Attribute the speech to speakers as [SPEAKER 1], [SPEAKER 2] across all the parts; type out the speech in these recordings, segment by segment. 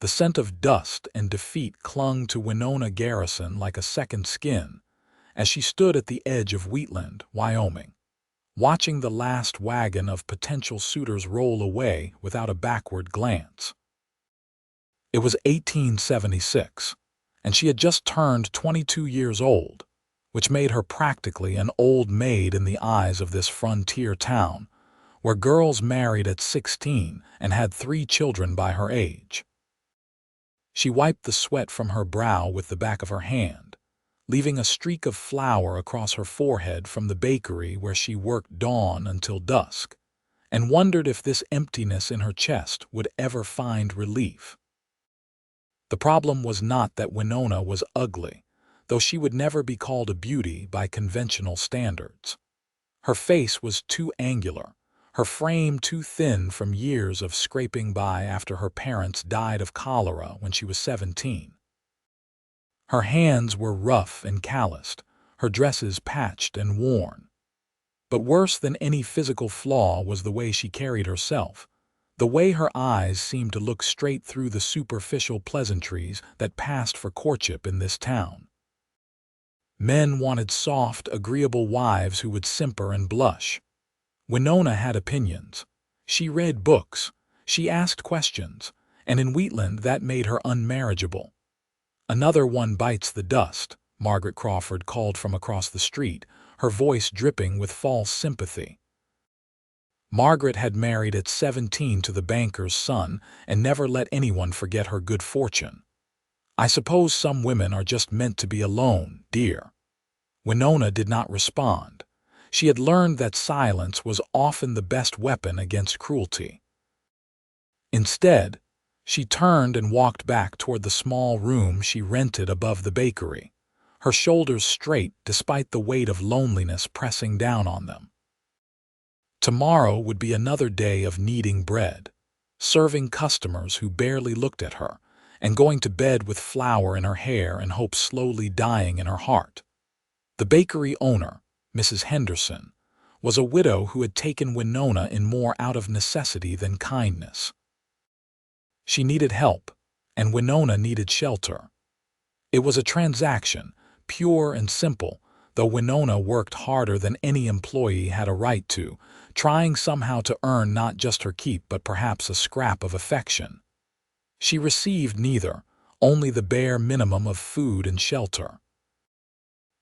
[SPEAKER 1] The scent of dust and defeat clung to Winona Garrison like a second skin as she stood at the edge of Wheatland, Wyoming, watching the last wagon of potential suitors roll away without a backward glance. It was 1876, and she had just turned 22 years old, which made her practically an old maid in the eyes of this frontier town, where girls married at 16 and had 3 children by her age. She wiped the sweat from her brow with the back of her hand, leaving a streak of flour across her forehead from the bakery where she worked dawn until dusk, and wondered if this emptiness in her chest would ever find relief. The problem was not that Winona was ugly, though she would never be called a beauty by conventional standards. Her face was too angular, her frame too thin from years of scraping by after her parents died of cholera when she was 17. Her hands were rough and calloused, her dresses patched and worn. But worse than any physical flaw was the way she carried herself, the way her eyes seemed to look straight through the superficial pleasantries that passed for courtship in this town. Men wanted soft, agreeable wives who would simper and blush. Winona had opinions. She read books. She asked questions. And in Wheatland that made her unmarriageable. "Another one bites the dust," Margaret Crawford called from across the street, her voice dripping with false sympathy. Margaret had married at 17 to the banker's son and never let anyone forget her good fortune. "I suppose some women are just meant to be alone, dear." Winona did not respond. She had learned that silence was often the best weapon against cruelty. Instead, she turned and walked back toward the small room she rented above the bakery, her shoulders straight despite the weight of loneliness pressing down on them. Tomorrow would be another day of kneading bread, serving customers who barely looked at her, and going to bed with flour in her hair and hope slowly dying in her heart. The bakery owner, Mrs. Henderson, was a widow who had taken Winona in more out of necessity than kindness. She needed help, and Winona needed shelter. It was a transaction, pure and simple, though Winona worked harder than any employee had a right to, trying somehow to earn not just her keep but perhaps a scrap of affection. She received neither, only the bare minimum of food and shelter.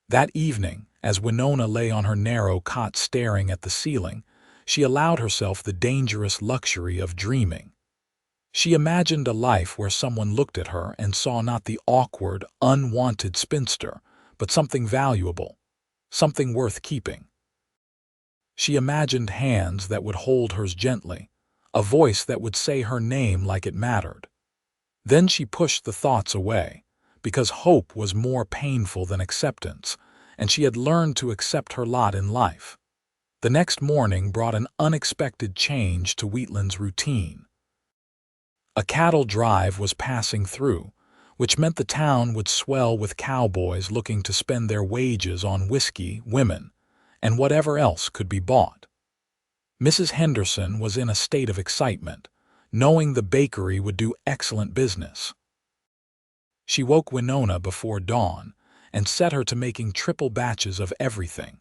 [SPEAKER 1] That evening, as Winona lay on her narrow cot staring at the ceiling, she allowed herself the dangerous luxury of dreaming. She imagined a life where someone looked at her and saw not the awkward, unwanted spinster, but something valuable, something worth keeping. She imagined hands that would hold hers gently, a voice that would say her name like it mattered. Then she pushed the thoughts away, because hope was more painful than acceptance, and she had learned to accept her lot in life. The next morning brought an unexpected change to Wheatland's routine. A cattle drive was passing through, which meant the town would swell with cowboys looking to spend their wages on whiskey, women, and whatever else could be bought. Mrs. Henderson was in a state of excitement, knowing the bakery would do excellent business. She woke Winona before dawn and set her to making triple batches of everything.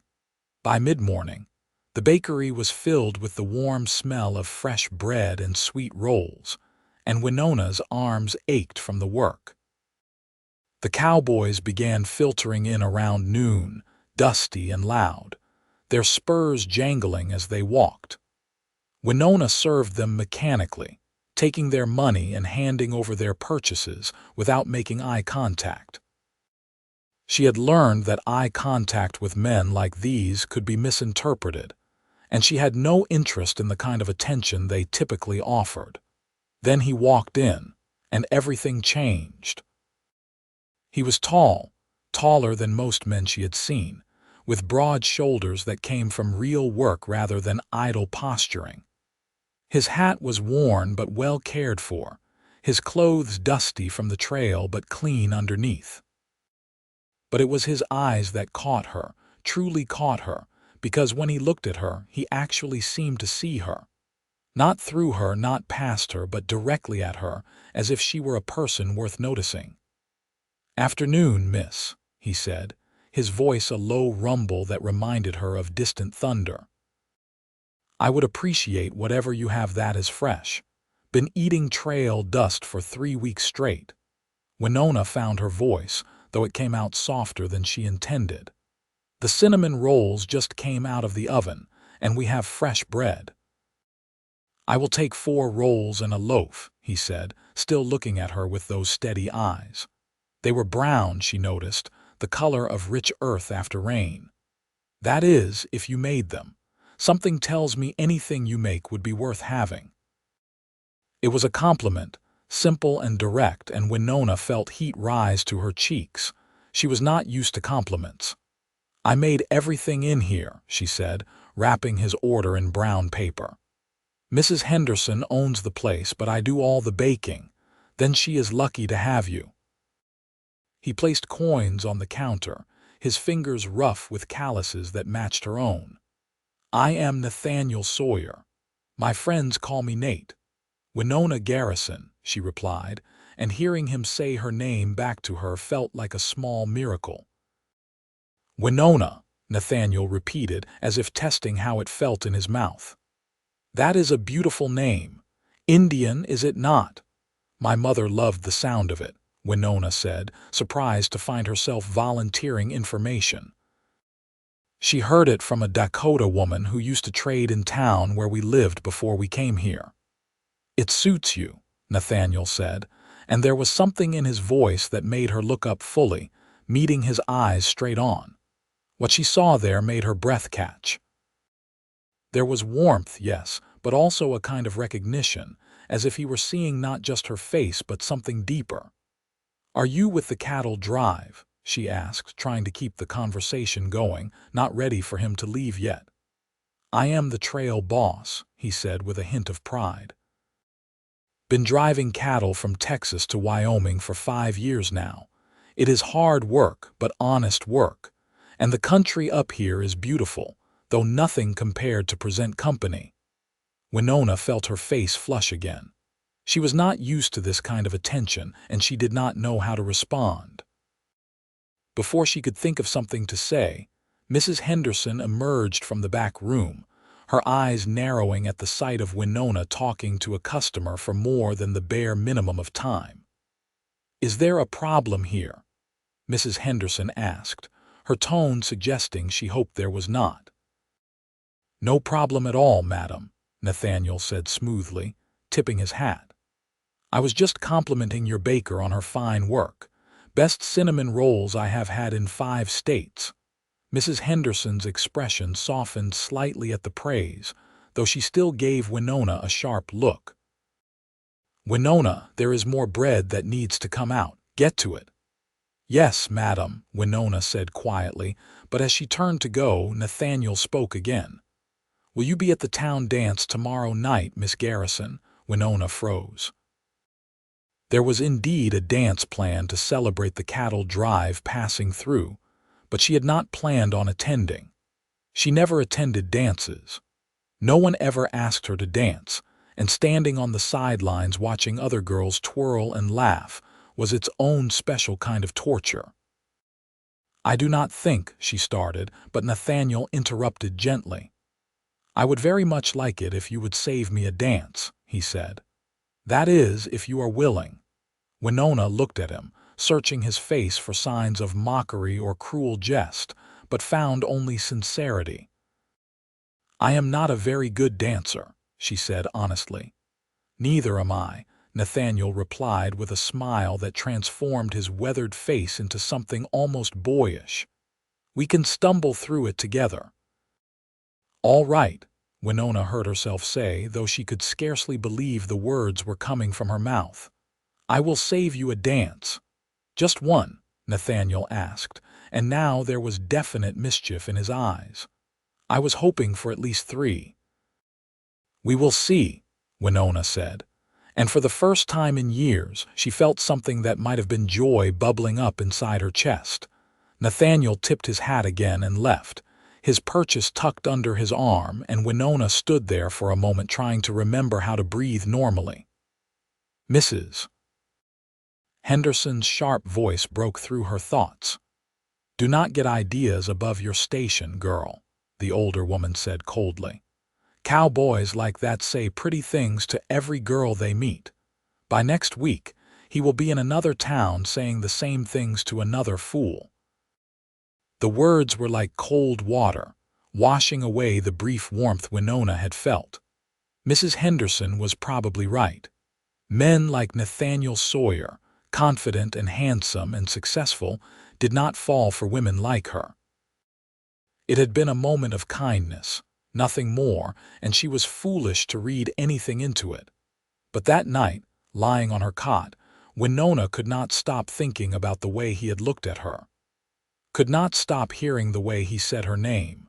[SPEAKER 1] By mid-morning, the bakery was filled with the warm smell of fresh bread and sweet rolls, and Winona's arms ached from the work. The cowboys began filtering in around noon, dusty and loud, their spurs jangling as they walked. Winona served them mechanically, taking their money and handing over their purchases without making eye contact. She had learned that eye contact with men like these could be misinterpreted, and she had no interest in the kind of attention they typically offered. Then he walked in, and everything changed. He was tall, taller than most men she had seen, with broad shoulders that came from real work rather than idle posturing. His hat was worn but well cared for, his clothes dusty from the trail but clean underneath. But it was his eyes that caught her, truly caught her, because when he looked at her, he actually seemed to see her. Not through her, not past her, but directly at her, as if she were a person worth noticing. "Afternoon, miss," he said, his voice a low rumble that reminded her of distant thunder. "I would appreciate whatever you have that is fresh. Been eating trail dust for 3 weeks straight." Winona found her voice, though it came out softer than she intended. "The cinnamon rolls just came out of the oven, and we have fresh bread." "I will take 4 rolls and a loaf," he said, still looking at her with those steady eyes. They were brown, she noticed, the color of rich earth after rain. "That is, if you made them. Something tells me anything you make would be worth having." It was a compliment, simple and direct, and Winona felt heat rise to her cheeks. She was not used to compliments. "I made everything in here," she said, wrapping his order in brown paper. "Mrs. Henderson owns the place, but I do all the baking. Then she is lucky to have you." He placed coins on the counter, his fingers rough with calluses that matched her own. "I am Nathaniel Sawyer. My friends call me Nate." "Winona Garrison," she replied, and hearing him say her name back to her felt like a small miracle. "Winona," Nathaniel repeated, as if testing how it felt in his mouth. "That is a beautiful name. Indian, is it not?" "My mother loved the sound of it," Winona said, surprised to find herself volunteering information. "She heard it from a Dakota woman who used to trade in town where we lived before we came here." "It suits you," Nathaniel said, and there was something in his voice that made her look up fully, meeting his eyes straight on. What she saw there made her breath catch. There was warmth, yes, but also a kind of recognition, as if he were seeing not just her face but something deeper. "Are you with the cattle drive?" she asked, trying to keep the conversation going, not ready for him to leave yet. "I am the trail boss," he said with a hint of pride. "Been driving cattle from Texas to Wyoming for 5 years now. It is hard work, but honest work. And the country up here is beautiful, though nothing compared to present company." Winona felt her face flush again. She was not used to this kind of attention, and she did not know how to respond. Before she could think of something to say, Mrs. Henderson emerged from the back room, her eyes narrowing at the sight of Winona talking to a customer for more than the bare minimum of time. "Is there a problem here?" Mrs. Henderson asked, her tone suggesting she hoped there was not. "No problem at all, madam," Nathaniel said smoothly, tipping his hat. "I was just complimenting your baker on her fine work. Best cinnamon rolls I have had in 5 states." Mrs. Henderson's expression softened slightly at the praise, though she still gave Winona a sharp look. "Winona, there is more bread that needs to come out. Get to it." "Yes, madam," Winona said quietly, but as she turned to go, Nathaniel spoke again. "Will you be at the town dance tomorrow night, Miss Garrison?" Winona froze. There was indeed a dance planned to celebrate the cattle drive passing through, but she had not planned on attending. She never attended dances. No one ever asked her to dance, and standing on the sidelines watching other girls twirl and laugh was its own special kind of torture. "I do not think," she started, but Nathaniel interrupted gently. "I would very much like it if you would save me a dance," he said. "That is, if you are willing." Winona looked at him, searching his face for signs of mockery or cruel jest, but found only sincerity. "I am not a very good dancer," she said honestly. "Neither am I," Nathaniel replied with a smile that transformed his weathered face into something almost boyish. "We can stumble through it together." "All right," Winona heard herself say, though she could scarcely believe the words were coming from her mouth. "I will save you a dance." "Just one?" Nathaniel asked, and now there was definite mischief in his eyes. "I was hoping for at least 3. "We will see," Winona said, and for the first time in years she felt something that might have been joy bubbling up inside her chest. Nathaniel tipped his hat again and left, his purchase tucked under his arm, and Winona stood there for a moment trying to remember how to breathe normally. "Mrs. Henderson's sharp voice broke through her thoughts. "Do not get ideas above your station, girl," the older woman said coldly. "Cowboys like that say pretty things to every girl they meet. By next week, he will be in another town saying the same things to another fool." The words were like cold water, washing away the brief warmth Winona had felt. Mrs. Henderson was probably right. Men like Nathaniel Sawyer, confident and handsome and successful, did not fall for women like her. It had been a moment of kindness, nothing more, and she was foolish to read anything into it. But that night, lying on her cot, Winona could not stop thinking about the way he had looked at her. Could not stop hearing the way he said her name.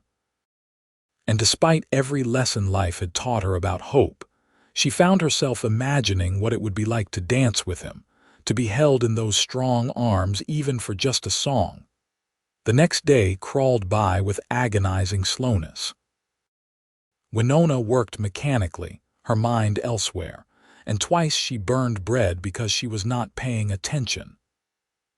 [SPEAKER 1] And despite every lesson life had taught her about hope, she found herself imagining what it would be like to dance with him, to be held in those strong arms even for just a song. The next day crawled by with agonizing slowness. Winona worked mechanically, her mind elsewhere, and twice she burned bread because she was not paying attention.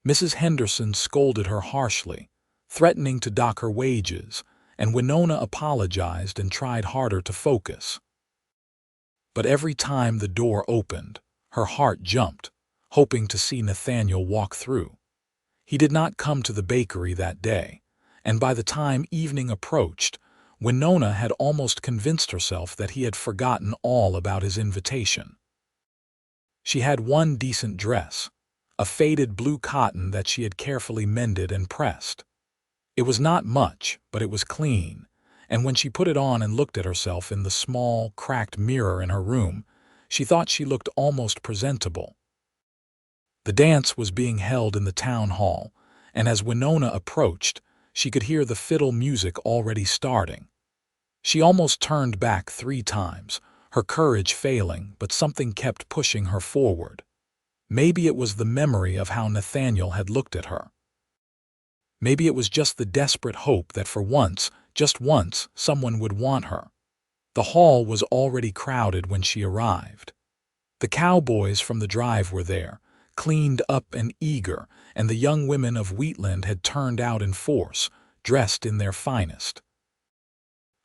[SPEAKER 1] Mrs. Henderson scolded her harshly, threatening to dock her wages, and Winona apologized and tried harder to focus. But every time the door opened, her heart jumped, hoping to see Nathaniel walk through. He did not come to the bakery that day, and by the time evening approached, Winona had almost convinced herself that he had forgotten all about his invitation. She had one decent dress, a faded blue cotton that she had carefully mended and pressed. It was not much, but it was clean, and when she put it on and looked at herself in the small, cracked mirror in her room, she thought she looked almost presentable. The dance was being held in the town hall, and as Winona approached, she could hear the fiddle music already starting. She almost turned back 3 times, her courage failing, but something kept pushing her forward. Maybe it was the memory of how Nathaniel had looked at her. Maybe it was just the desperate hope that for once, just once, someone would want her. The hall was already crowded when she arrived. The cowboys from the drive were there, cleaned up and eager, and the young women of Wheatland had turned out in force, dressed in their finest.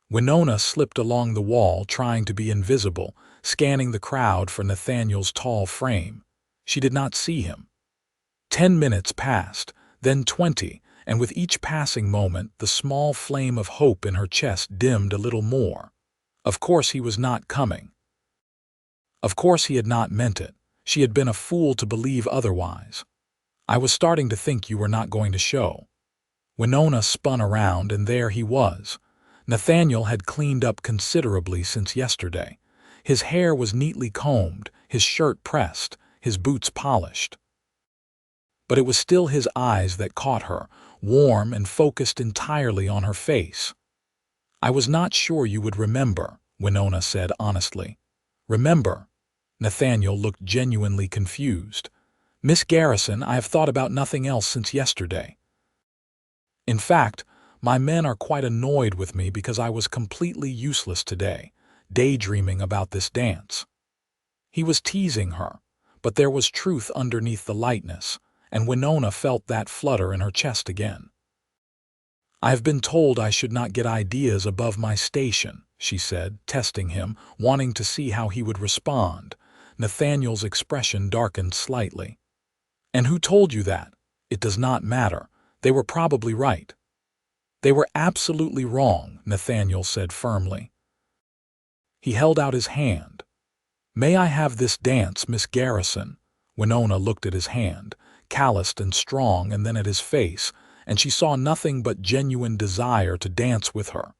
[SPEAKER 1] Winona slipped along the wall, trying to be invisible, scanning the crowd for Nathaniel's tall frame. She did not see him. 10 minutes passed, then 20, and with each passing moment, the small flame of hope in her chest dimmed a little more. Of course he was not coming. Of course he had not meant it. She had been a fool to believe otherwise. "I was starting to think you were not going to show." Winona spun around, and there he was. Nathaniel had cleaned up considerably since yesterday. His hair was neatly combed, his shirt pressed, his boots polished. But it was still his eyes that caught her, warm and focused entirely on her face. "I was not sure you would remember," Winona said honestly. "Remember?" Nathaniel looked genuinely confused. "Miss Garrison, I have thought about nothing else since yesterday. In fact, my men are quite annoyed with me because I was completely useless today, daydreaming about this dance." He was teasing her, but there was truth underneath the lightness, and Winona felt that flutter in her chest again. "I have been told I should not get ideas above my station," she said, testing him, wanting to see how he would respond. Nathaniel's expression darkened slightly. "And who told you that? It does not matter. They were probably right." "They were absolutely wrong," Nathaniel said firmly. He held out his hand. "May I have this dance, Miss Garrison?" Winona looked at his hand, calloused and strong, and then at his face, and she saw nothing but genuine desire to dance with her.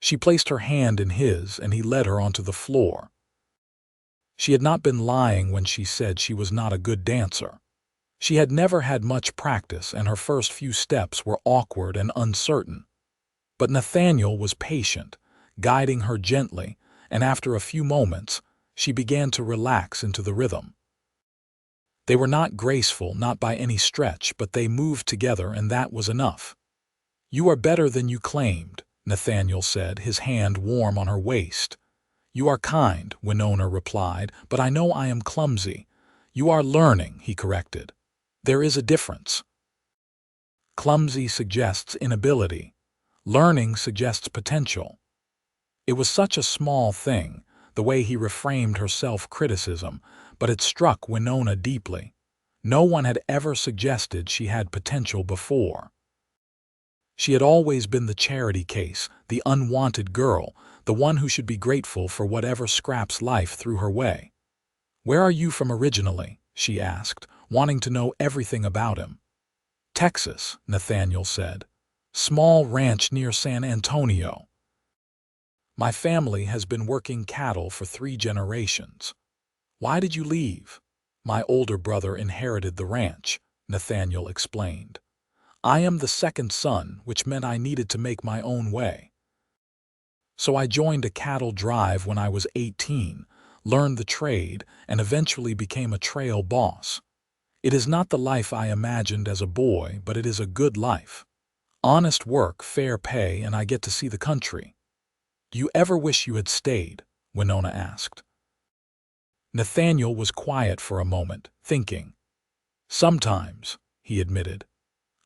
[SPEAKER 1] She placed her hand in his, and he led her onto the floor. She had not been lying when she said she was not a good dancer. She had never had much practice, and her first few steps were awkward and uncertain. But Nathaniel was patient, guiding her gently, and after a few moments, she began to relax into the rhythm. They were not graceful, not by any stretch, but they moved together, and that was enough. "You are better than you claimed," Nathaniel said, his hand warm on her waist. You are kind, Winona replied, but I know I am clumsy. You are learning, he corrected. There is a difference. Clumsy suggests inability. Learning suggests potential. It was such a small thing, the way he reframed her self-criticism, but it struck Winona deeply. No one had ever suggested she had potential before. She had always been the charity case, the unwanted girl, the one who should be grateful for whatever scraps life threw her way. "Where are you from originally?" she asked, wanting to know everything about him. "Texas," Nathaniel said. "Small ranch near San Antonio. My family has been working cattle for 3 generations. Why did you leave?" "My older brother inherited the ranch," Nathaniel explained. "I am the second son, which meant I needed to make my own way. So I joined a cattle drive when I was 18, learned the trade, and eventually became a trail boss. It is not the life I imagined as a boy, but it is a good life. Honest work, fair pay, and I get to see the country." "Do you ever wish you had stayed?" Winona asked. Nathaniel was quiet for a moment, thinking. "Sometimes," he admitted.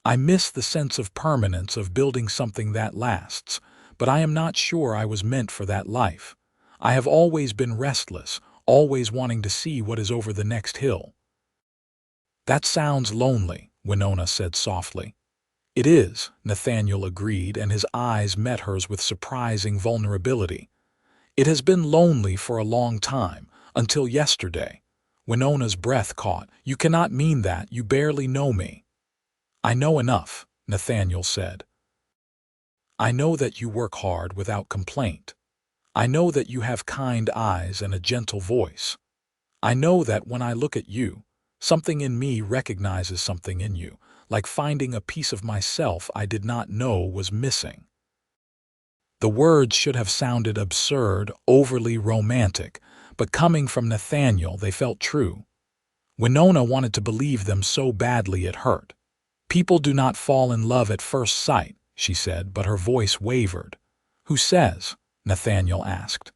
[SPEAKER 1] "I miss the sense of permanence of building something that lasts, but I am not sure I was meant for that life. I have always been restless, always wanting to see what is over the next hill." "That sounds lonely," Winona said softly. "It is," Nathaniel agreed, and his eyes met hers with surprising vulnerability. "It has been lonely for a long time, until yesterday." Winona's breath caught. "You cannot mean that, you barely know me." "I know enough," Nathaniel said. "I know that you work hard without complaint. I know that you have kind eyes and a gentle voice. I know that when I look at you, something in me recognizes something in you, like finding a piece of myself I did not know was missing." The words should have sounded absurd, overly romantic, but coming from Nathaniel, they felt true. Winona wanted to believe them so badly it hurt. "People do not fall in love at first sight," she said, but her voice wavered. "Who says?" Nathaniel asked.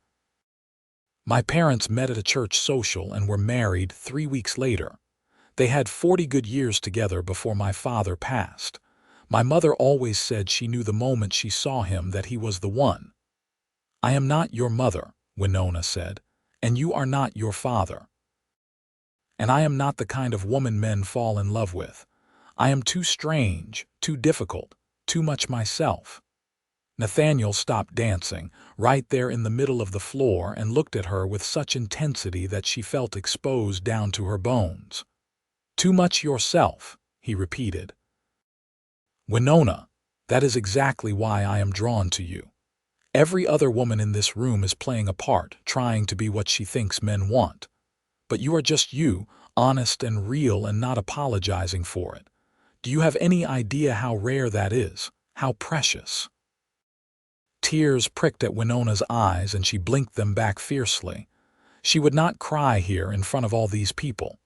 [SPEAKER 1] "My parents met at a church social and were married 3 weeks later. They had 40 good years together before my father passed. My mother always said she knew the moment she saw him that he was the one." "I am not your mother," Winona said, "and you are not your father. And I am not the kind of woman men fall in love with. I am too strange, too difficult, too much myself." Nathaniel stopped dancing, right there in the middle of the floor, and looked at her with such intensity that she felt exposed down to her bones. "Too much yourself," he repeated. "Winona, that is exactly why I am drawn to you. Every other woman in this room is playing a part, trying to be what she thinks men want. But you are just you, honest and real and not apologizing for it. Do you have any idea how rare that is, how precious?" Tears pricked at Winona's eyes and she blinked them back fiercely. She would not cry here in front of all these people.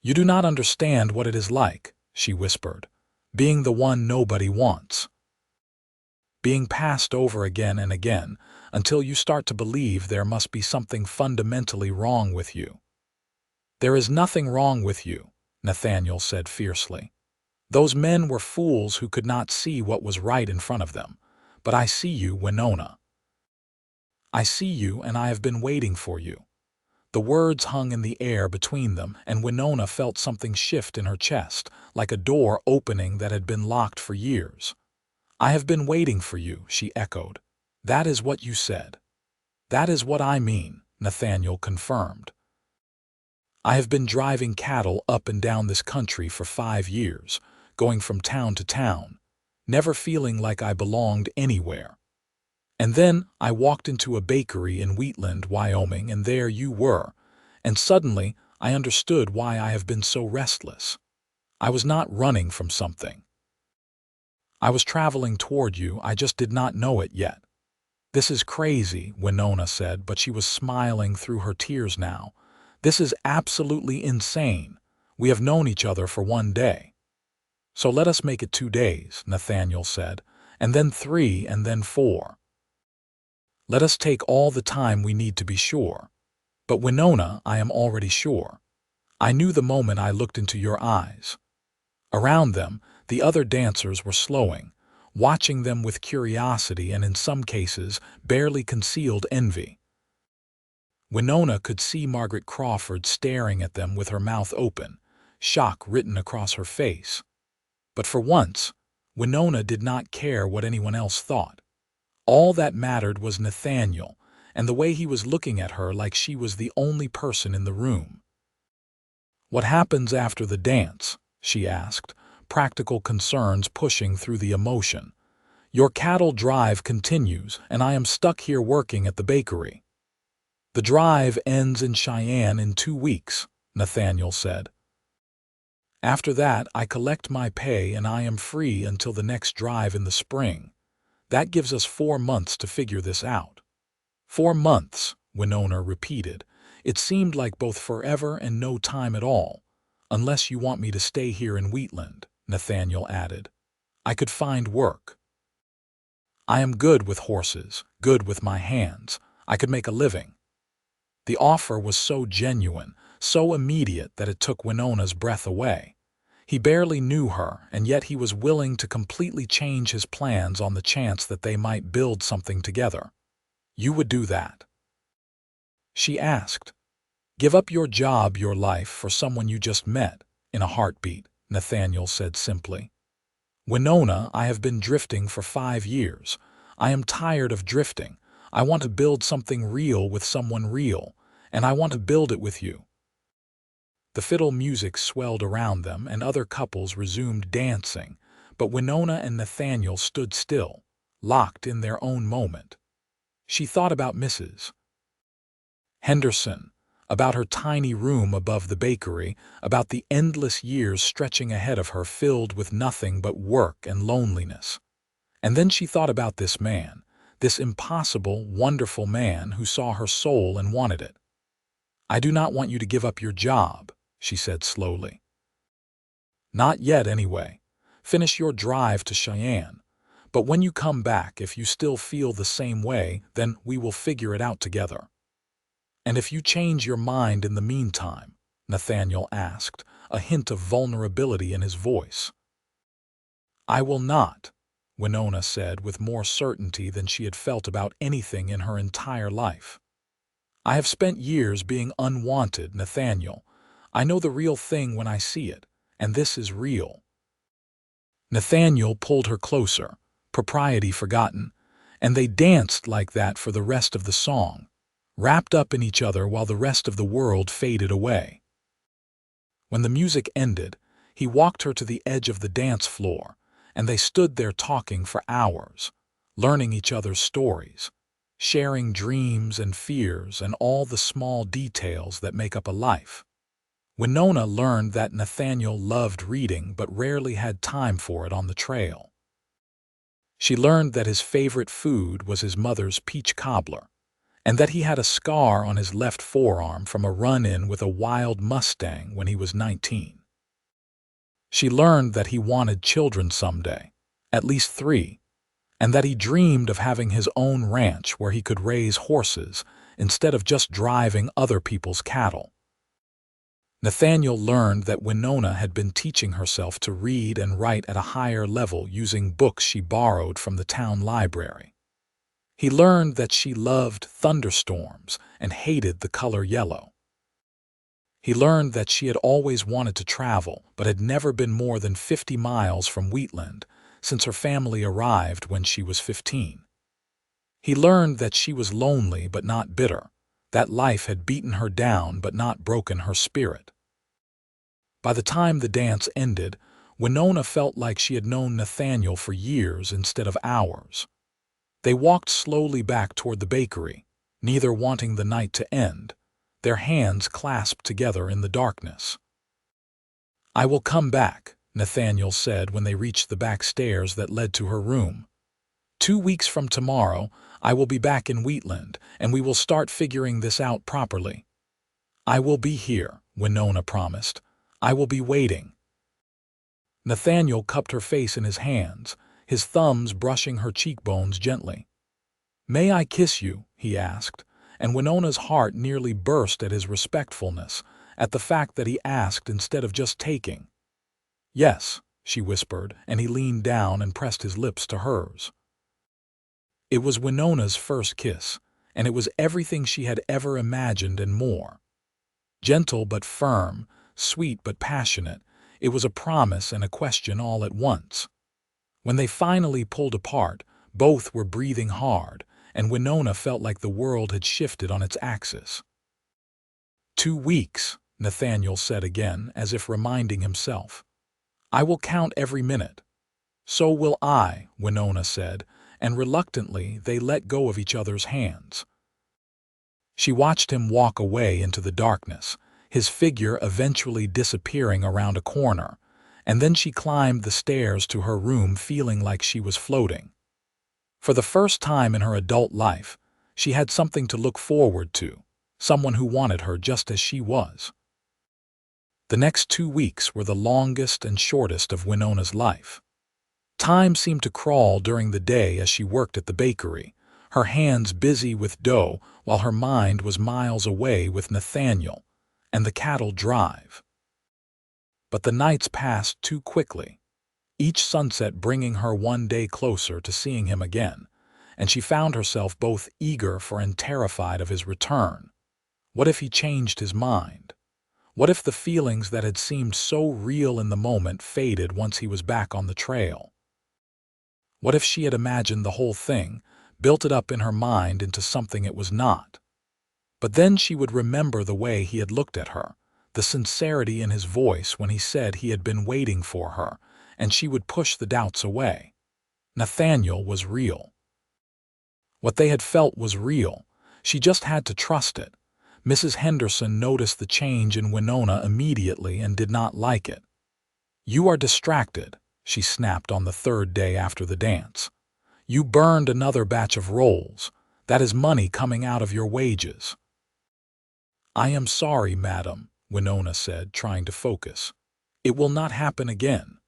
[SPEAKER 1] "You do not understand what it is like," she whispered, "being the one nobody wants. Being passed over again and again until you start to believe there must be something fundamentally wrong with you." "There is nothing wrong with you," Nathaniel said fiercely. "Those men were fools who could not see what was right in front of them. But I see you, Winona. I see you, and I have been waiting for you." The words hung in the air between them, and Winona felt something shift in her chest, like a door opening that had been locked for years. "I have been waiting for you," she echoed. "That is what you said." "That is what I mean," Nathaniel confirmed. "I have been driving cattle up and down this country for 5 years, going from town to town, never feeling like I belonged anywhere. And then I walked into a bakery in Wheatland, Wyoming, and there you were, and suddenly I understood why I have been so restless. I was not running from something. I was traveling toward you, I just did not know it yet." "This is crazy," Winona said, but she was smiling through her tears now. "This is absolutely insane. We have known each other for 1 day." "So let us make it 2 days," Nathaniel said, and then 3, and then 4. Let us take all the time we need to be sure. But Winona, I am already sure. I knew the moment I looked into your eyes. Around them, the other dancers were slowing, watching them with curiosity and in some cases, barely concealed envy. Winona could see Margaret Crawford staring at them with her mouth open, shock written across her face. But for once, Winona did not care what anyone else thought. All that mattered was Nathaniel, and the way he was looking at her like she was the only person in the room. "What happens after the dance?" she asked, practical concerns pushing through the emotion. "Your cattle drive continues, and I am stuck here working at the bakery." "The drive ends in Cheyenne in 2 weeks," Nathaniel said. "After that, I collect my pay and I am free until the next drive in the spring. That gives us 4 months to figure this out." 4 months, Winona repeated. "It seemed like both forever and no time at all. Unless you want me to stay here in Wheatland," Nathaniel added. "I could find work. I am good with horses, good with my hands. I could make a living." The offer was so genuine, so immediate that it took Winona's breath away. He barely knew her, and yet he was willing to completely change his plans on the chance that they might build something together. "You would do that?" she asked. "Give up your job, your life, for someone you just met, in a heartbeat," Nathaniel said simply. "Winona, I have been drifting for 5 years. I am tired of drifting. I want to build something real with someone real, and I want to build it with you." The fiddle music swelled around them, and other couples resumed dancing, but Winona and Nathaniel stood still, locked in their own moment. She thought about Mrs. Henderson, about her tiny room above the bakery, about the endless years stretching ahead of her filled with nothing but work and loneliness. And then she thought about this man, this impossible, wonderful man who saw her soul and wanted it. "I do not want you to give up your job," she said slowly. "Not yet, anyway. Finish your drive to Cheyenne. But when you come back, if you still feel the same way, then we will figure it out together." "And if you change your mind in the meantime?" Nathaniel asked, a hint of vulnerability in his voice. "I will not," Winona said with more certainty than she had felt about anything in her entire life. "I have spent years being unwanted, Nathaniel. I know the real thing when I see it, and this is real." Nathaniel pulled her closer, propriety forgotten, and they danced like that for the rest of the song, wrapped up in each other while the rest of the world faded away. When the music ended, he walked her to the edge of the dance floor, and they stood there talking for hours, learning each other's stories, sharing dreams and fears and all the small details that make up a life. Winona learned that Nathaniel loved reading but rarely had time for it on the trail. She learned that his favorite food was his mother's peach cobbler, and that he had a scar on his left forearm from a run-in with a wild Mustang when he was 19. She learned that he wanted children someday, at least 3, and that he dreamed of having his own ranch where he could raise horses instead of just driving other people's cattle. Nathaniel learned that Winona had been teaching herself to read and write at a higher level using books she borrowed from the town library. He learned that she loved thunderstorms and hated the color yellow. He learned that she had always wanted to travel but had never been more than 50 miles from Wheatland since her family arrived when she was 15. He learned that she was lonely but not bitter, that life had beaten her down but not broken her spirit. By the time the dance ended, Winona felt like she had known Nathaniel for years instead of hours. They walked slowly back toward the bakery, neither wanting the night to end, their hands clasped together in the darkness. "I will come back," Nathaniel said when they reached the back stairs that led to her room. 2 weeks from tomorrow, I will be back in Wheatland, and we will start figuring this out properly." "I will be here," Winona promised. "I will be waiting." Nathaniel cupped her face in his hands, his thumbs brushing her cheekbones gently. "May I kiss you?" he asked, and Winona's heart nearly burst at his respectfulness, at the fact that he asked instead of just taking. "Yes," she whispered, and he leaned down and pressed his lips to hers. It was Winona's first kiss, and it was everything she had ever imagined and more. Gentle but firm, sweet but passionate, it was a promise and a question all at once. When they finally pulled apart, both were breathing hard, and Winona felt like the world had shifted on its axis. 2 weeks, Nathaniel said again, as if reminding himself. "I will count every minute." "So will I," Winona said, and reluctantly they let go of each other's hands. She watched him walk away into the darkness, his figure eventually disappearing around a corner, and then she climbed the stairs to her room feeling like she was floating. For the first time in her adult life, she had something to look forward to, someone who wanted her just as she was. The next 2 weeks were the longest and shortest of Winona's life. Time seemed to crawl during the day as she worked at the bakery, her hands busy with dough while her mind was miles away with Nathaniel and the cattle drive. But the nights passed too quickly, each sunset bringing her one day closer to seeing him again, and she found herself both eager for and terrified of his return. What if he changed his mind? What if the feelings that had seemed so real in the moment faded once he was back on the trail? What if she had imagined the whole thing, built it up in her mind into something it was not? But then she would remember the way he had looked at her, the sincerity in his voice when he said he had been waiting for her, and she would push the doubts away. Nathaniel was real. What they had felt was real. She just had to trust it. Mrs. Henderson noticed the change in Winona immediately and did not like it. "You are distracted," she snapped on the third day after the dance. "You burned another batch of rolls. That is money coming out of your wages." "I am sorry, madam," Winona said, trying to focus. "It will not happen again."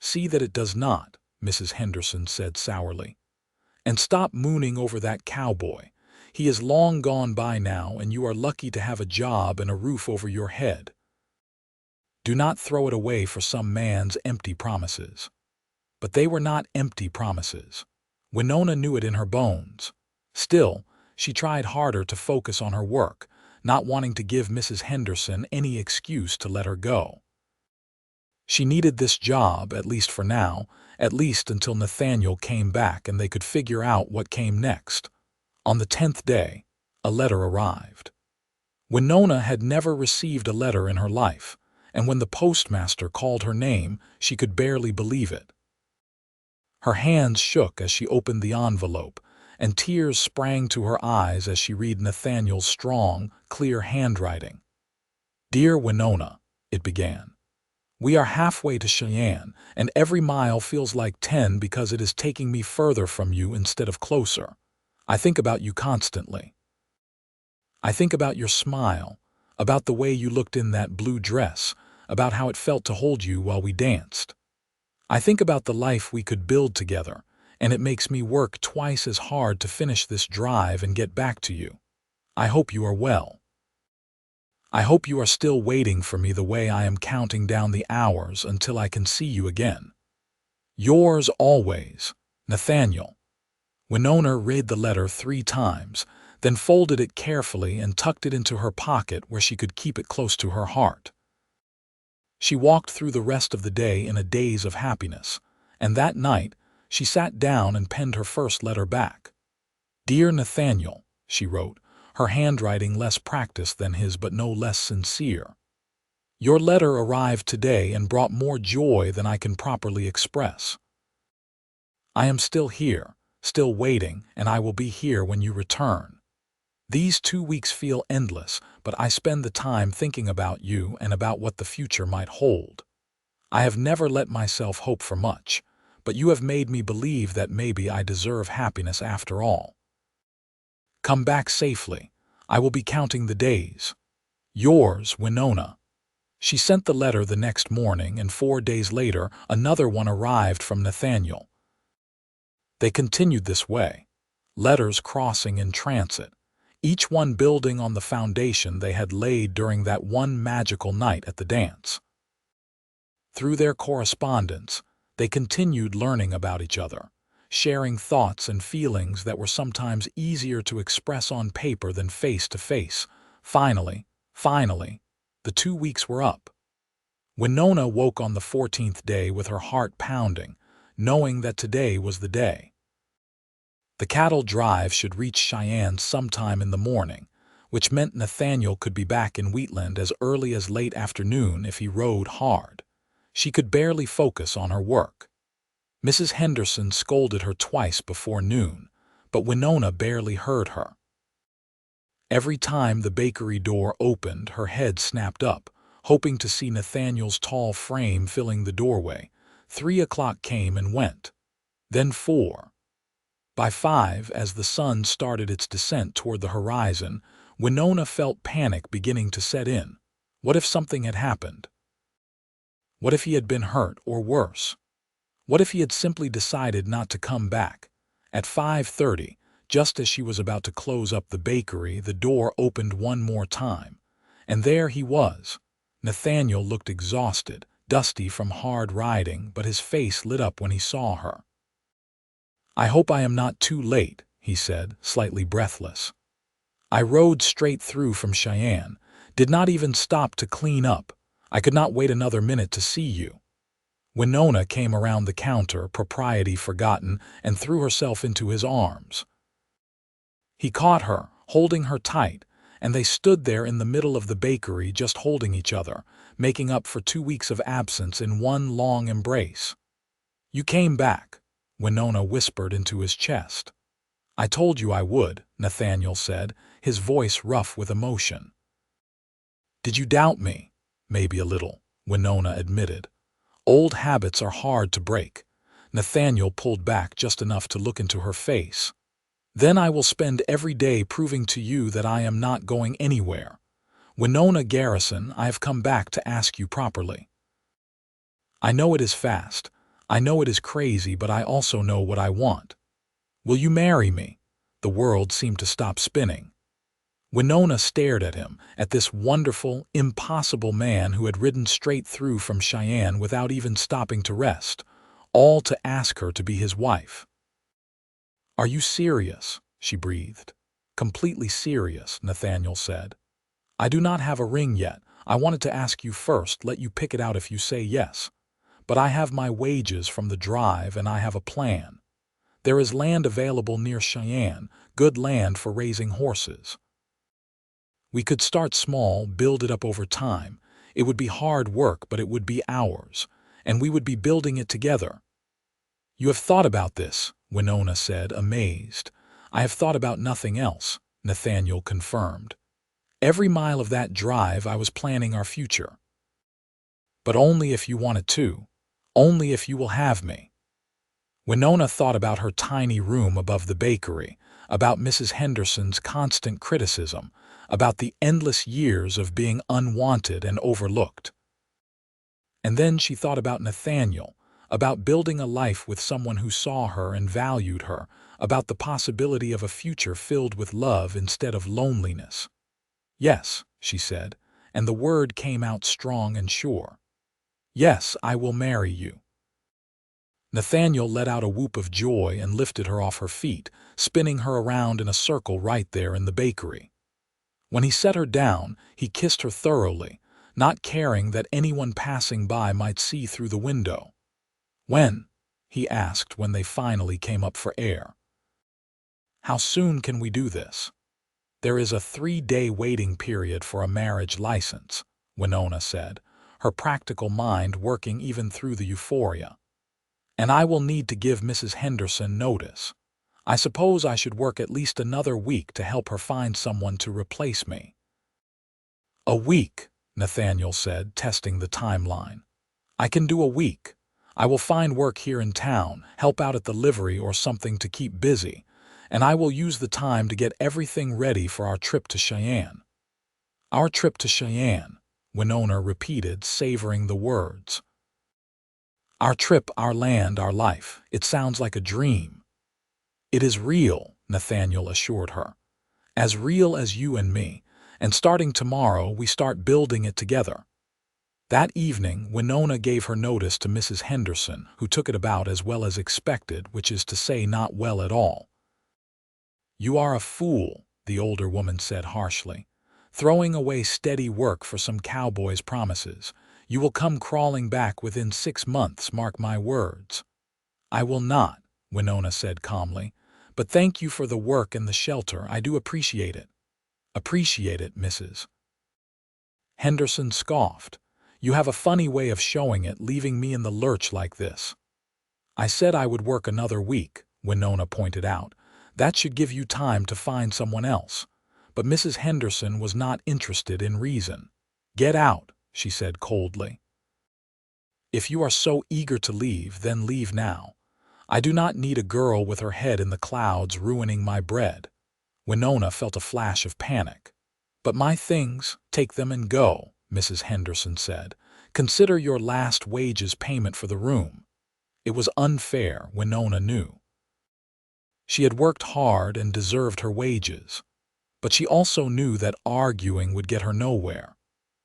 [SPEAKER 1] "See that it does not," Mrs. Henderson said sourly. "And stop mooning over that cowboy. He is long gone by now, and you are lucky to have a job and a roof over your head. Do not throw it away for some man's empty promises." But they were not empty promises. Winona knew it in her bones. Still, she tried harder to focus on her work, not wanting to give Mrs. Henderson any excuse to let her go. She needed this job, at least for now, at least until Nathaniel came back and they could figure out what came next. On the 10th day, a letter arrived. Winona had never received a letter in her life, and when the postmaster called her name, she could barely believe it. Her hands shook as she opened the envelope, and tears sprang to her eyes as she read Nathaniel's strong, clear handwriting. "Dear Winona," it began. "We are halfway to Cheyenne, and every mile feels like 10 because it is taking me further from you instead of closer. I think about you constantly. I think about your smile, about the way you looked in that blue dress, about how it felt to hold you while we danced. I think about the life we could build together, and it makes me work twice as hard to finish this drive and get back to you. I hope you are well. I hope you are still waiting for me the way I am counting down the hours until I can see you again. Yours always, Nathaniel." Winona read the letter 3 times, then folded it carefully and tucked it into her pocket where she could keep it close to her heart. She walked through the rest of the day in a daze of happiness, and that night she sat down and penned her first letter back. "Dear Nathaniel," she wrote, her handwriting less practiced than his but no less sincere. "Your letter arrived today and brought more joy than I can properly express. I am still here, still waiting, and I will be here when you return. These 2 weeks feel endless, but I spend the time thinking about you and about what the future might hold. I have never let myself hope for much, but you have made me believe that maybe I deserve happiness after all. Come back safely. I will be counting the days. Yours, Winona." She sent the letter the next morning, and 4 days later another one arrived from Nathaniel. They continued this way, letters crossing in transit, each one building on the foundation they had laid during that one magical night at the dance. Through their correspondence, they continued learning about each other, sharing thoughts and feelings that were sometimes easier to express on paper than face to face. Finally, the 2 weeks were up. Winona woke on the 14th day with her heart pounding, knowing that today was the day. The cattle drive should reach Cheyenne sometime in the morning, which meant Nathaniel could be back in Wheatland as early as late afternoon if he rode hard. She could barely focus on her work. Mrs. Henderson scolded her twice before noon, but Winona barely heard her. Every time the bakery door opened, her head snapped up, hoping to see Nathaniel's tall frame filling the doorway. 3 o'clock came and went. Then 4. By 5, as the sun started its descent toward the horizon, Winona felt panic beginning to set in. What if something had happened? What if he had been hurt, or worse? What if he had simply decided not to come back? At 5:30, just as she was about to close up the bakery, the door opened one more time. And there he was. Nathaniel looked exhausted, dusty from hard riding, but his face lit up when he saw her. "I hope I am not too late," he said, slightly breathless. "I rode straight through from Cheyenne, did not even stop to clean up. I could not wait another minute to see you." Winona came around the counter, propriety forgotten, and threw herself into his arms. He caught her, holding her tight, and they stood there in the middle of the bakery just holding each other, making up for 2 weeks of absence in one long embrace. "You came back," Winona whispered into his chest. "I told you I would," Nathaniel said, his voice rough with emotion. "Did you doubt me?" "Maybe a little," Winona admitted. "Old habits are hard to break." Nathaniel pulled back just enough to look into her face. "Then I will spend every day proving to you that I am not going anywhere. Winona Garrison, I have come back to ask you properly. I know it is fast. I know it is crazy, but I also know what I want. Will you marry me?" The world seemed to stop spinning. Winona stared at him, at this wonderful, impossible man who had ridden straight through from Cheyenne without even stopping to rest, all to ask her to be his wife. "Are you serious?" she breathed. "Completely serious," Nathaniel said. "I do not have a ring yet. I wanted to ask you first, let you pick it out if you say yes. But I have my wages from the drive and I have a plan. There is land available near Cheyenne, good land for raising horses. We could start small, build it up over time. It would be hard work, but it would be ours, and we would be building it together." "You have thought about this," Winona said, amazed. "I have thought about nothing else," Nathaniel confirmed. "Every mile of that drive I was planning our future. But only if you wanted to. Only if you will have me." Winona thought about her tiny room above the bakery, about Mrs. Henderson's constant criticism, about the endless years of being unwanted and overlooked. And then she thought about Nathaniel, about building a life with someone who saw her and valued her, about the possibility of a future filled with love instead of loneliness. "Yes," she said, and the word came out strong and sure. "Yes, I will marry you." Nathaniel let out a whoop of joy and lifted her off her feet, spinning her around in a circle right there in the bakery. When he set her down, he kissed her thoroughly, not caring that anyone passing by might see through the window. "When?" he asked when they finally came up for air. "How soon can we do this?" "There is a 3-day waiting period for a marriage license," Winona said, her practical mind working even through the euphoria. "And I will need to give Mrs. Henderson notice. I suppose I should work at least another week to help her find someone to replace me." "A week," Nathaniel said, testing the timeline. "I can do a week. I will find work here in town, help out at the livery or something to keep busy, and I will use the time to get everything ready for our trip to Cheyenne." "Our trip to Cheyenne," Winona repeated, savoring the words. "Our trip, our land, our life. It sounds like a dream." "It is real," Nathaniel assured her. "As real as you and me, and starting tomorrow we start building it together." That evening, Winona gave her notice to Mrs. Henderson, who took it about as well as expected, which is to say not well at all. "You are a fool," the older woman said harshly, "throwing away steady work for some cowboy's promises. You will come crawling back within 6 months, mark my words." "I will not," Winona said calmly, "but thank you for the work and the shelter. I do appreciate it." "Appreciate it, Mrs. Henderson scoffed. "You have a funny way of showing it, leaving me in the lurch like this." "I said I would work another week," Winona pointed out. "That should give you time to find someone else." But Mrs. Henderson was not interested in reason. "Get out," she said coldly. "If you are so eager to leave, then leave now. I do not need a girl with her head in the clouds ruining my bread." Winona felt a flash of panic. "But my things, take them and go," Mrs. Henderson said. "Consider your last wages payment for the room." It was unfair, Winona knew. She had worked hard and deserved her wages. But she also knew that arguing would get her nowhere.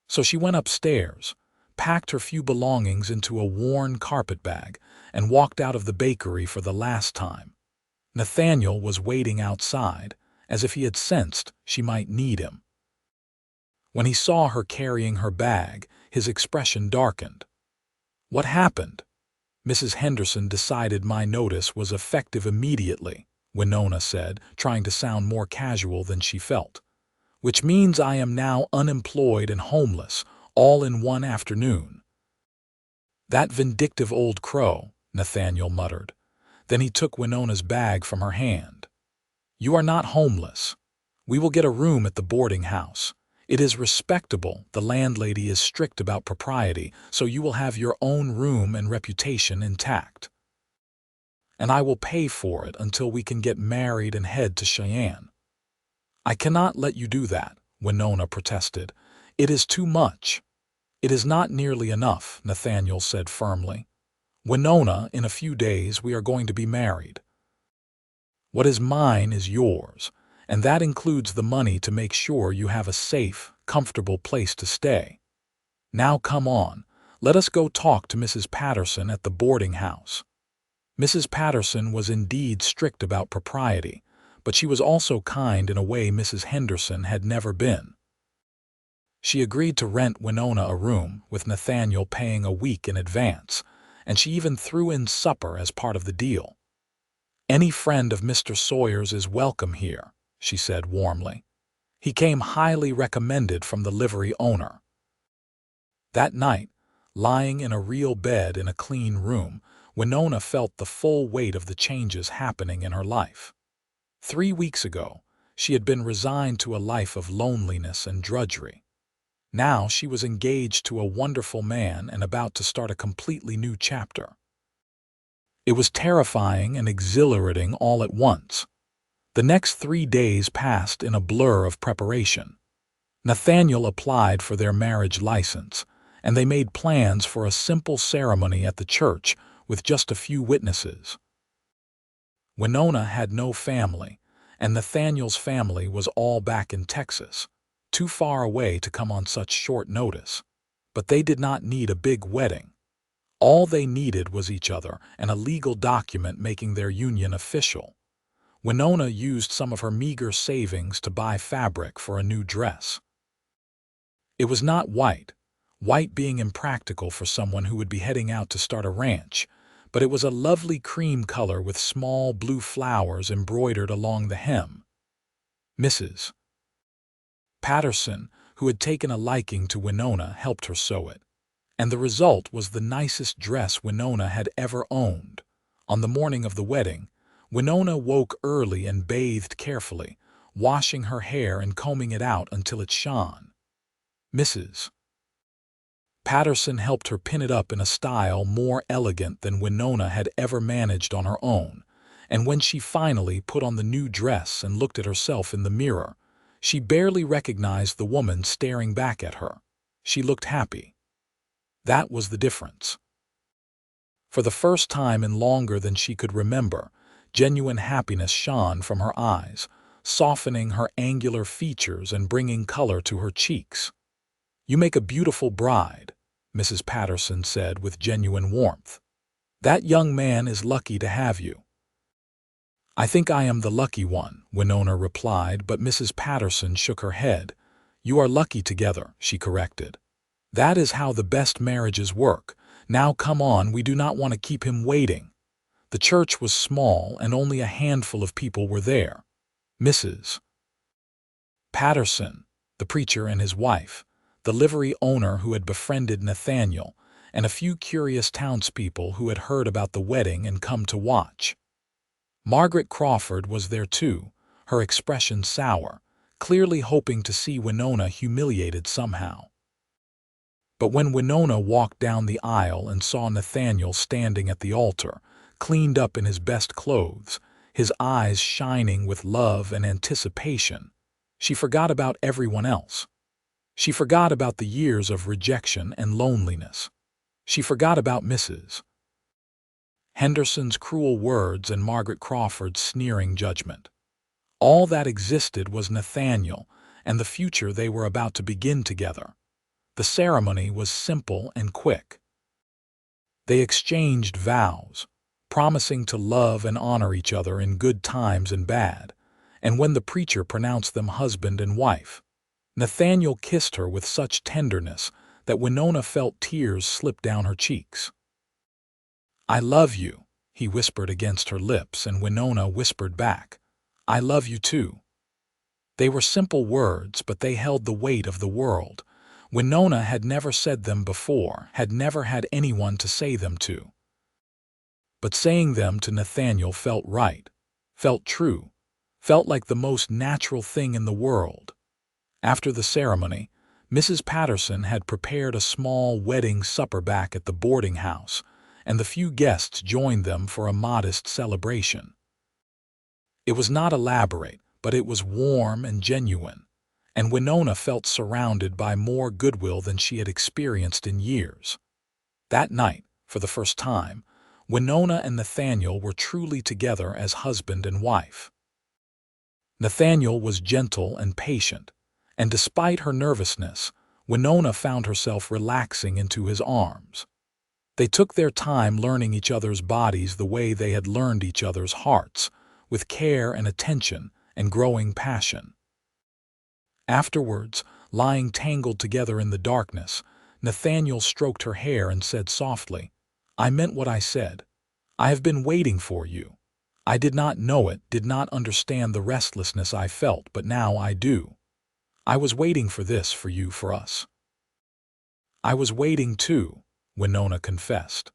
[SPEAKER 1] So she went upstairs, packed her few belongings into a worn carpet bag, and walked out of the bakery for the last time. Nathaniel was waiting outside, as if he had sensed she might need him. When he saw her carrying her bag, his expression darkened. "What happened?" "Mrs. Henderson decided my notice was effective immediately," Winona said, trying to sound more casual than she felt. "Which means I am now unemployed and homeless, all in one afternoon." "That vindictive old crow," Nathaniel muttered. Then he took Winona's bag from her hand. "You are not homeless. We will get a room at the boarding house. It is respectable. The landlady is strict about propriety, so you will have your own room and reputation intact. And I will pay for it until we can get married and head to Cheyenne." "I cannot let you do that," Winona protested. "It is too much." "It is not nearly enough," Nathaniel said firmly. "Winona, in a few days we are going to be married. What is mine is yours, and that includes the money to make sure you have a safe, comfortable place to stay. Now come on, let us go talk to Mrs. Patterson at the boarding house." Mrs. Patterson was indeed strict about propriety, but she was also kind in a way Mrs. Henderson had never been. She agreed to rent Winona a room, with Nathaniel paying a week in advance, and she even threw in supper as part of the deal. "Any friend of Mr. Sawyer's is welcome here," she said warmly. "He came highly recommended from the livery owner." That night, lying in a real bed in a clean room, Winona felt the full weight of the changes happening in her life. 3 weeks ago, she had been resigned to a life of loneliness and drudgery. Now she was engaged to a wonderful man and about to start a completely new chapter. It was terrifying and exhilarating all at once. The next 3 days passed in a blur of preparation. Nathaniel applied for their marriage license, and they made plans for a simple ceremony at the church with just a few witnesses. Winona had no family, and Nathaniel's family was all back in Texas, too far away to come on such short notice. But they did not need a big wedding. All they needed was each other and a legal document making their union official. Winona used some of her meager savings to buy fabric for a new dress. It was not white being impractical for someone who would be heading out to start a ranch, but it was a lovely cream color with small blue flowers embroidered along the hem. Mrs. Patterson, who had taken a liking to Winona, helped her sew it, and the result was the nicest dress Winona had ever owned. On the morning of the wedding, Winona woke early and bathed carefully, washing her hair and combing it out until it shone. Mrs. Patterson helped her pin it up in a style more elegant than Winona had ever managed on her own, and when she finally put on the new dress and looked at herself in the mirror, she barely recognized the woman staring back at her. She looked happy. That was the difference. For the first time in longer than she could remember, Genuine happiness shone from her eyes, softening her angular features and bringing color to her cheeks. "You make a beautiful bride," Mrs. Patterson said with genuine warmth. "That young man is lucky to have you." "I think I am the lucky one," Winona replied, but Mrs. Patterson shook her head. "You are lucky together," she corrected. "That is how the best marriages work. Now come on, we do not want to keep him waiting." The church was small and only a handful of people were there. Mrs. Patterson, the preacher and his wife, the livery owner who had befriended Nathaniel, and a few curious townspeople who had heard about the wedding and come to watch. Margaret Crawford was there too, her expression sour, clearly hoping to see Winona humiliated somehow. But when Winona walked down the aisle and saw Nathaniel standing at the altar, cleaned up in his best clothes, his eyes shining with love and anticipation, she forgot about everyone else. She forgot about the years of rejection and loneliness. She forgot about Mrs. Henderson's cruel words and Margaret Crawford's sneering judgment. All that existed was Nathaniel and the future they were about to begin together. The ceremony was simple and quick. They exchanged vows, promising to love and honor each other in good times and bad, and when the preacher pronounced them husband and wife, Nathaniel kissed her with such tenderness that Winona felt tears slip down her cheeks. "I love you," he whispered against her lips, and Winona whispered back, "I love you too." They were simple words, but they held the weight of the world. Winona had never said them before, had never had anyone to say them to. But saying them to Nathaniel felt right, felt true, felt like the most natural thing in the world. After the ceremony, Mrs. Patterson had prepared a small wedding supper back at the boarding house, and the few guests joined them for a modest celebration. It was not elaborate, but it was warm and genuine, and Winona felt surrounded by more goodwill than she had experienced in years. That night, for the first time, Winona and Nathaniel were truly together as husband and wife. Nathaniel was gentle and patient, and despite her nervousness, Winona found herself relaxing into his arms. They took their time learning each other's bodies the way they had learned each other's hearts, with care and attention and growing passion. Afterwards, lying tangled together in the darkness, Nathaniel stroked her hair and said softly, "I meant what I said. I have been waiting for you. I did not know it, did not understand the restlessness I felt, but now I do. I was waiting for this, for you, for us." "I was waiting too," Winona confessed.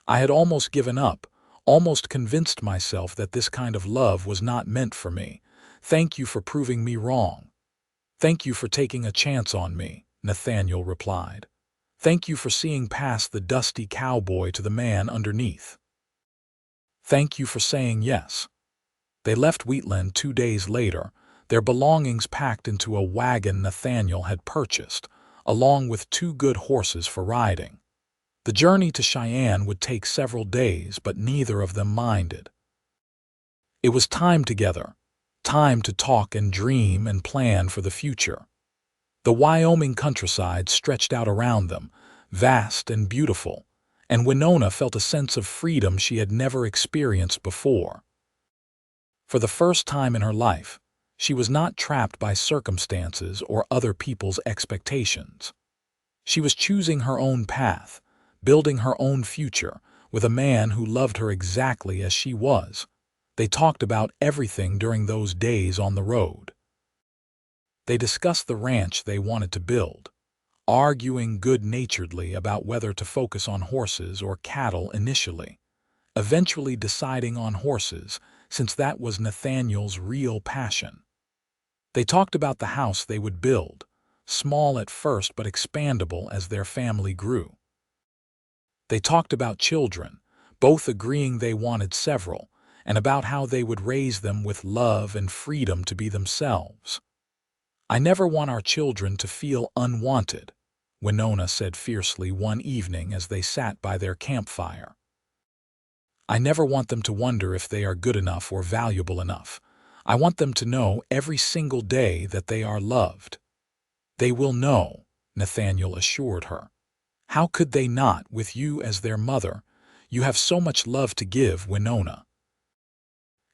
[SPEAKER 1] "I had almost given up, almost convinced myself that this kind of love was not meant for me. Thank you for proving me wrong." "Thank you for taking a chance on me," Nathaniel replied. "Thank you for seeing past the dusty cowboy to the man underneath. Thank you for saying yes." They left Wheatland 2 days later, their belongings packed into a wagon Nathaniel had purchased, along with 2 good horses for riding. The journey to Cheyenne would take several days, but neither of them minded. It was time together, time to talk and dream and plan for the future. The Wyoming countryside stretched out around them, vast and beautiful, and Winona felt a sense of freedom she had never experienced before. For the first time in her life, she was not trapped by circumstances or other people's expectations. She was choosing her own path, building her own future, with a man who loved her exactly as she was. They talked about everything during those days on the road. They discussed the ranch they wanted to build, arguing good-naturedly about whether to focus on horses or cattle initially, eventually deciding on horses, since that was Nathaniel's real passion. They talked about the house they would build, small at first but expandable as their family grew. They talked about children, both agreeing they wanted several, and about how they would raise them with love and freedom to be themselves. "I never want our children to feel unwanted," Winona said fiercely one evening as they sat by their campfire. I never want them to wonder if they are good enough or valuable enough. I want them to know every single day that they are loved. They will know, Nathaniel assured her. How could they not, with you as their mother? You have so much love to give, Winona.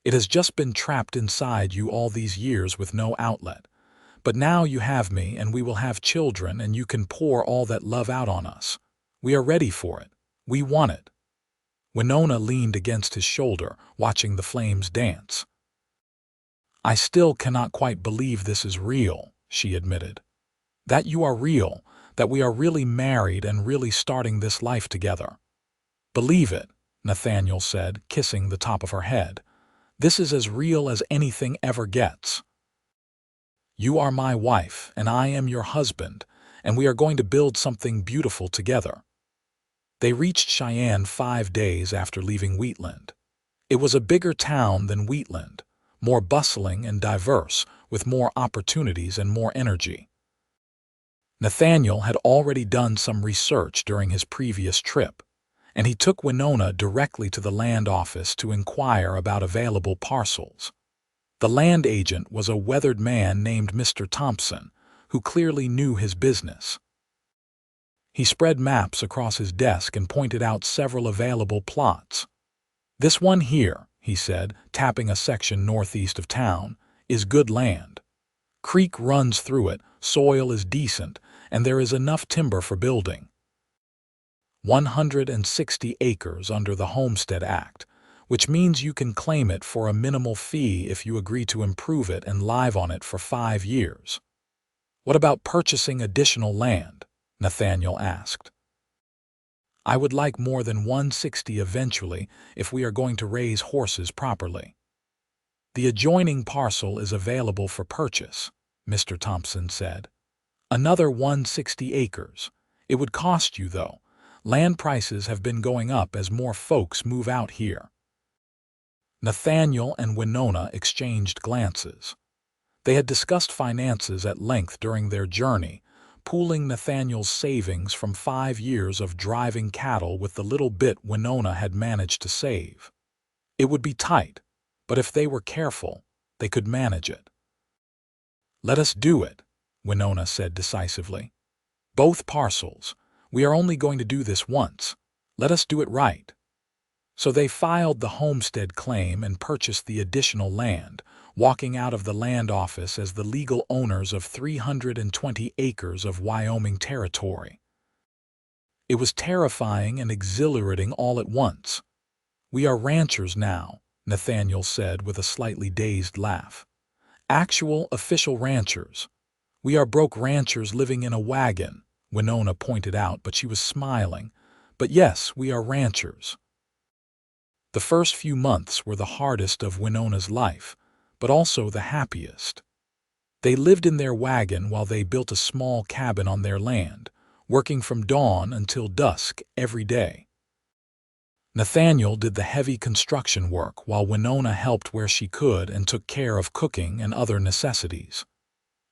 [SPEAKER 1] It has just been trapped inside you all these years with no outlet. But now you have me, and we will have children, and you can pour all that love out on us. We are ready for it. We want it. Winona leaned against his shoulder, watching the flames dance. I still cannot quite believe this is real, she admitted. That you are real, that we are really married and really starting this life together. Believe it, Nathaniel said, kissing the top of her head. This is as real as anything ever gets. You are my wife, and I am your husband, and we are going to build something beautiful together. They reached Cheyenne 5 days after leaving Wheatland. It was a bigger town than Wheatland, more bustling and diverse, with more opportunities and more energy. Nathaniel had already done some research during his previous trip, and he took Winona directly to the land office to inquire about available parcels. The land agent was a weathered man named Mr. Thompson, who clearly knew his business. He spread maps across his desk and pointed out several available plots. This one here, he said, tapping a section northeast of town, is good land. Creek runs through it, soil is decent, and there is enough timber for building. 160 acres under the Homestead Act, which means you can claim it for a minimal fee if you agree to improve it and live on it for 5 years. What about purchasing additional land? Nathaniel asked. I would like more than 160 eventually if we are going to raise horses properly. The adjoining parcel is available for purchase, Mr. Thompson said. Another 160 acres. It would cost you, though. Land prices have been going up as more folks move out here. Nathaniel and Winona exchanged glances. They had discussed finances at length during their journey, pooling Nathaniel's savings from 5 years of driving cattle with the little bit Winona had managed to save. It would be tight, but if they were careful, they could manage it. Let us do it, Winona said decisively. Both parcels. We are only going to do this once. Let us do it right. So they filed the homestead claim and purchased the additional land, walking out of the land office as the legal owners of 320 acres of Wyoming territory. It was terrifying and exhilarating all at once. We are ranchers now, Nathaniel said with a slightly dazed laugh. Actual, official ranchers. We are broke ranchers living in a wagon, Winona pointed out, but she was smiling. But yes, we are ranchers. The first few months were the hardest of Winona's life, but also the happiest. They lived in their wagon while they built a small cabin on their land, working from dawn until dusk every day. Nathaniel did the heavy construction work while Winona helped where she could and took care of cooking and other necessities.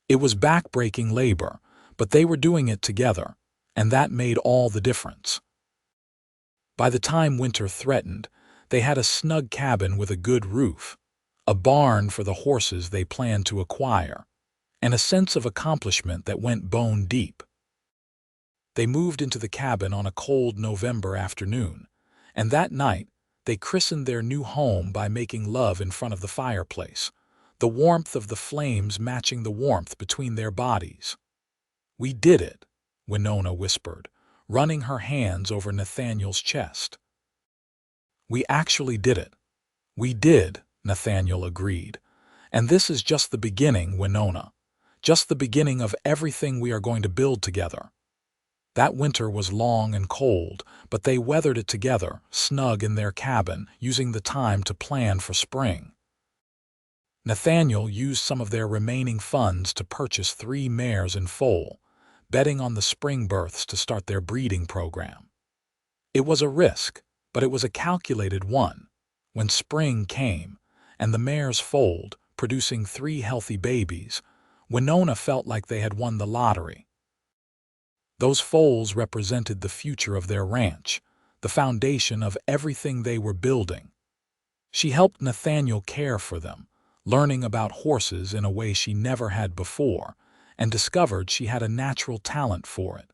[SPEAKER 1] It was back-breaking labor, but they were doing it together, and that made all the difference. By the time winter threatened, they had a snug cabin with a good roof, a barn for the horses they planned to acquire, and a sense of accomplishment that went bone deep. They moved into the cabin on a cold November afternoon, and that night they christened their new home by making love in front of the fireplace, the warmth of the flames matching the warmth between their bodies. We did it, Winona whispered, running her hands over Nathaniel's chest. We actually did it. We did, Nathaniel agreed. And this is just the beginning, Winona. Just the beginning of everything we are going to build together. That winter was long and cold, but they weathered it together, snug in their cabin, using the time to plan for spring. Nathaniel used some of their remaining funds to purchase 3 mares in foal, betting on the spring births to start their breeding program. It was a risk, but it was a calculated one. When spring came, and the mares foaled, producing 3 healthy babies, Winona felt like they had won the lottery. Those foals represented the future of their ranch, the foundation of everything they were building. She helped Nathaniel care for them, learning about horses in a way she never had before, and discovered she had a natural talent for it.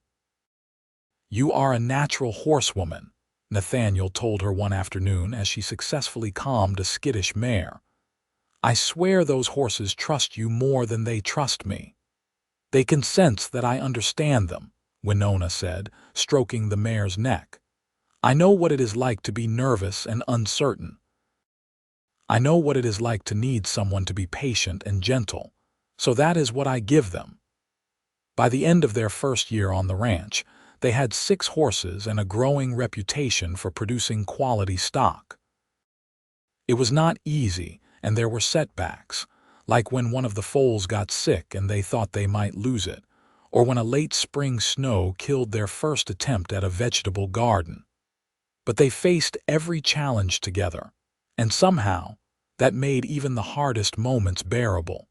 [SPEAKER 1] "You are a natural horsewoman," Nathaniel told her one afternoon as she successfully calmed a skittish mare. "I swear those horses trust you more than they trust me." "They can sense that I understand them," Winona said, stroking the mare's neck. "I know what it is like to be nervous and uncertain. I know what it is like to need someone to be patient and gentle, so that is what I give them." By the end of their first year on the ranch, they had 6 horses and a growing reputation for producing quality stock. It was not easy, and there were setbacks, like when one of the foals got sick and they thought they might lose it, or when a late spring snow killed their first attempt at a vegetable garden. But they faced every challenge together, and somehow, that made even the hardest moments bearable.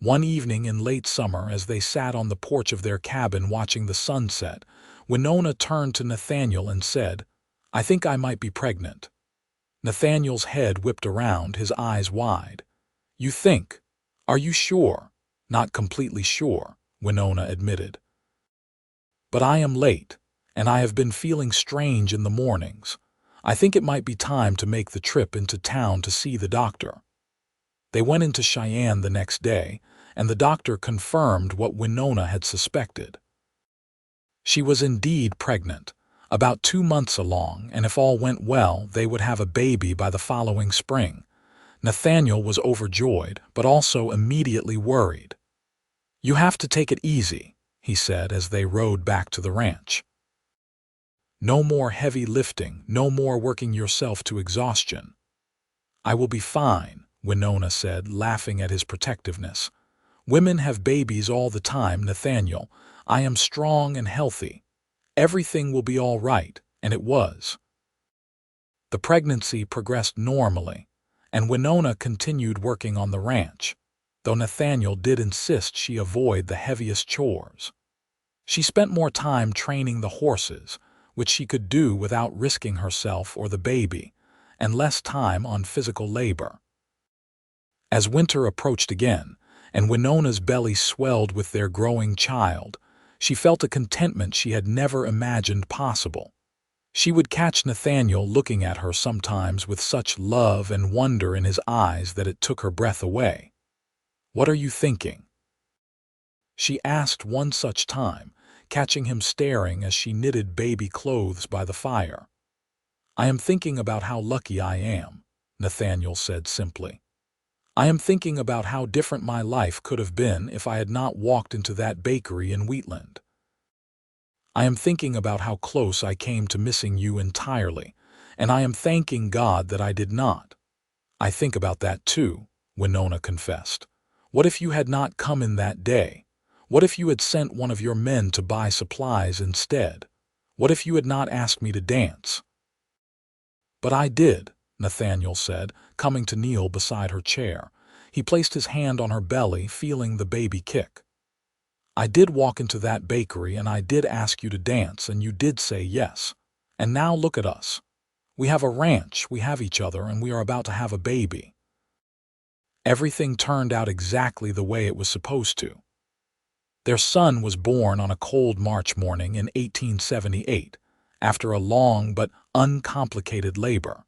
[SPEAKER 1] One evening in late summer, as they sat on the porch of their cabin watching the sunset, Winona turned to Nathaniel and said, "I think I might be pregnant." Nathaniel's head whipped around, his eyes wide. "You think? Are you sure?" "Not completely sure," Winona admitted. "But I am late, and I have been feeling strange in the mornings. I think it might be time to make the trip into town to see the doctor." They went into Cheyenne the next day, and the doctor confirmed what Winona had suspected. She was indeed pregnant, about 2 months along, and if all went well, they would have a baby by the following spring. Nathaniel was overjoyed, but also immediately worried. "You have to take it easy," he said as they rode back to the ranch. "No more heavy lifting, no more working yourself to exhaustion." "I will be fine," Winona said, laughing at his protectiveness. "Women have babies all the time, Nathaniel. I am strong and healthy. Everything will be all right," and it was. The pregnancy progressed normally, and Winona continued working on the ranch, though Nathaniel did insist she avoid the heaviest chores. She spent more time training the horses, which she could do without risking herself or the baby, and less time on physical labor. As winter approached again, and Winona's belly swelled with their growing child, she felt a contentment she had never imagined possible. She would catch Nathaniel looking at her sometimes with such love and wonder in his eyes that it took her breath away. "What are you thinking?" she asked one such time, catching him staring as she knitted baby clothes by the fire. "I am thinking about how lucky I am," Nathaniel said simply. "I am thinking about how different my life could have been if I had not walked into that bakery in Wheatland. I am thinking about how close I came to missing you entirely, and I am thanking God that I did not." "I think about that too," Winona confessed. "What if you had not come in that day? What if you had sent one of your men to buy supplies instead? What if you had not asked me to dance?" "But I did," Nathaniel said, coming to kneel beside her chair. He placed his hand on her belly, feeling the baby kick. "I did walk into that bakery and I did ask you to dance and you did say yes. And now look at us. We have a ranch, we have each other, and we are about to have a baby." Everything turned out exactly the way it was supposed to. Their son was born on a cold March morning in 1878, after a long but uncomplicated labor.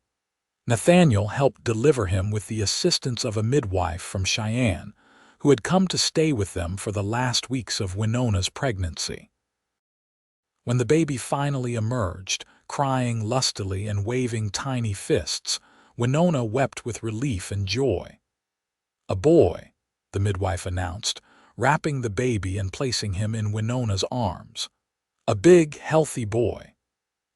[SPEAKER 1] Nathaniel helped deliver him with the assistance of a midwife from Cheyenne, who had come to stay with them for the last weeks of Winona's pregnancy. When the baby finally emerged, crying lustily and waving tiny fists, Winona wept with relief and joy. "A boy," the midwife announced, wrapping the baby and placing him in Winona's arms. "A big, healthy boy."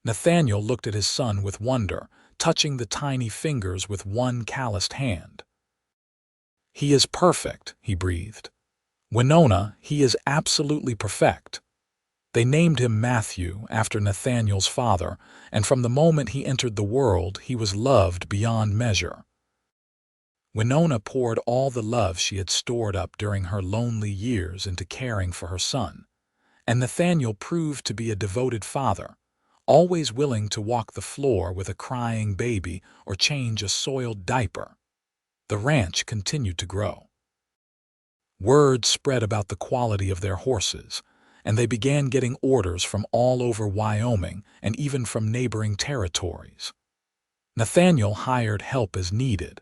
[SPEAKER 1] Nathaniel looked at his son with wonder, touching the tiny fingers with one calloused hand. "He is perfect," he breathed. "Winona, he is absolutely perfect." They named him Matthew after Nathaniel's father, and from the moment he entered the world, he was loved beyond measure. Winona poured all the love she had stored up during her lonely years into caring for her son, and Nathaniel proved to be a devoted father, always willing to walk the floor with a crying baby or change a soiled diaper. The ranch continued to grow. Word spread about the quality of their horses, and they began getting orders from all over Wyoming and even from neighboring territories. Nathaniel hired help as needed,